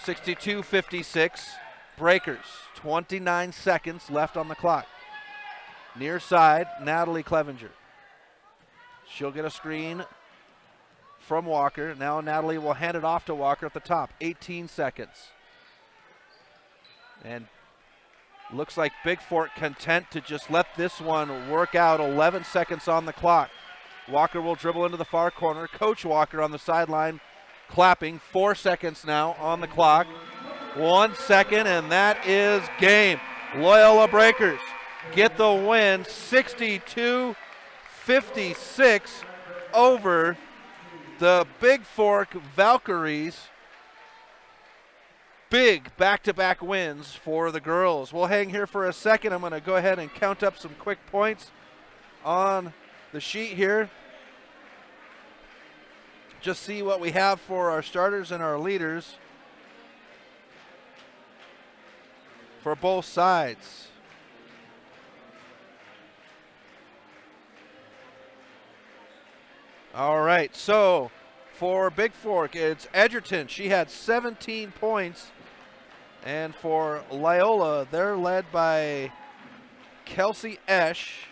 62-56. Breakers. 29 seconds left on the clock. Near side, Natalie Clevenger. She'll get a screen from Walker. Now Natalie will hand it off to Walker at the top. 18 seconds. And looks like Bigfork content to just let this one work out. 11 seconds on the clock. Walker will dribble into the far corner. Coach Walker on the sideline clapping. 4 seconds now on the clock. 1 second, and that is game. Loyola Breakers get the win 62-56 over the Bigfork Valkyries. Big back-to-back wins for the girls. We'll hang here for a second. I'm going to go ahead and count up some quick points on the sheet here. Just see what we have for our starters and our leaders for both sides. All right, so for Bigfork, it's Edgerton. She had 17 points. And for Loyola, they're led by Kelsey Esch,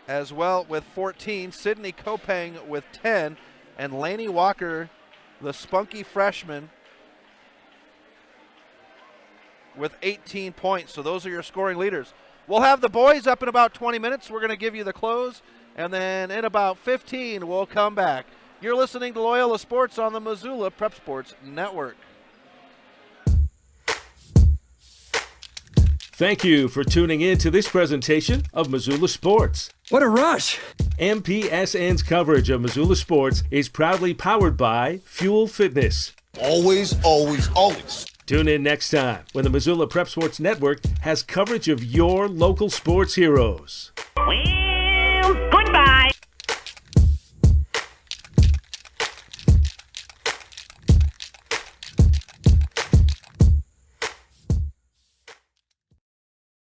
as well with 14, Sydney Kopang with 10, and Lainey Walker, the spunky freshman, with 18 points. So those are your scoring leaders. We'll have the boys up in about 20 minutes. We're going to give you the close, and then in about 15, we'll come back. You're listening to Loyola Sports on the Missoula Prep Sports Network. Thank you for tuning in to this presentation of Missoula Sports. What a rush! MPSN's coverage of Missoula Sports is proudly powered by Fuel Fitness. Always, always, always. Tune in next time when the Missoula Prep Sports Network has coverage of your local sports heroes. Well,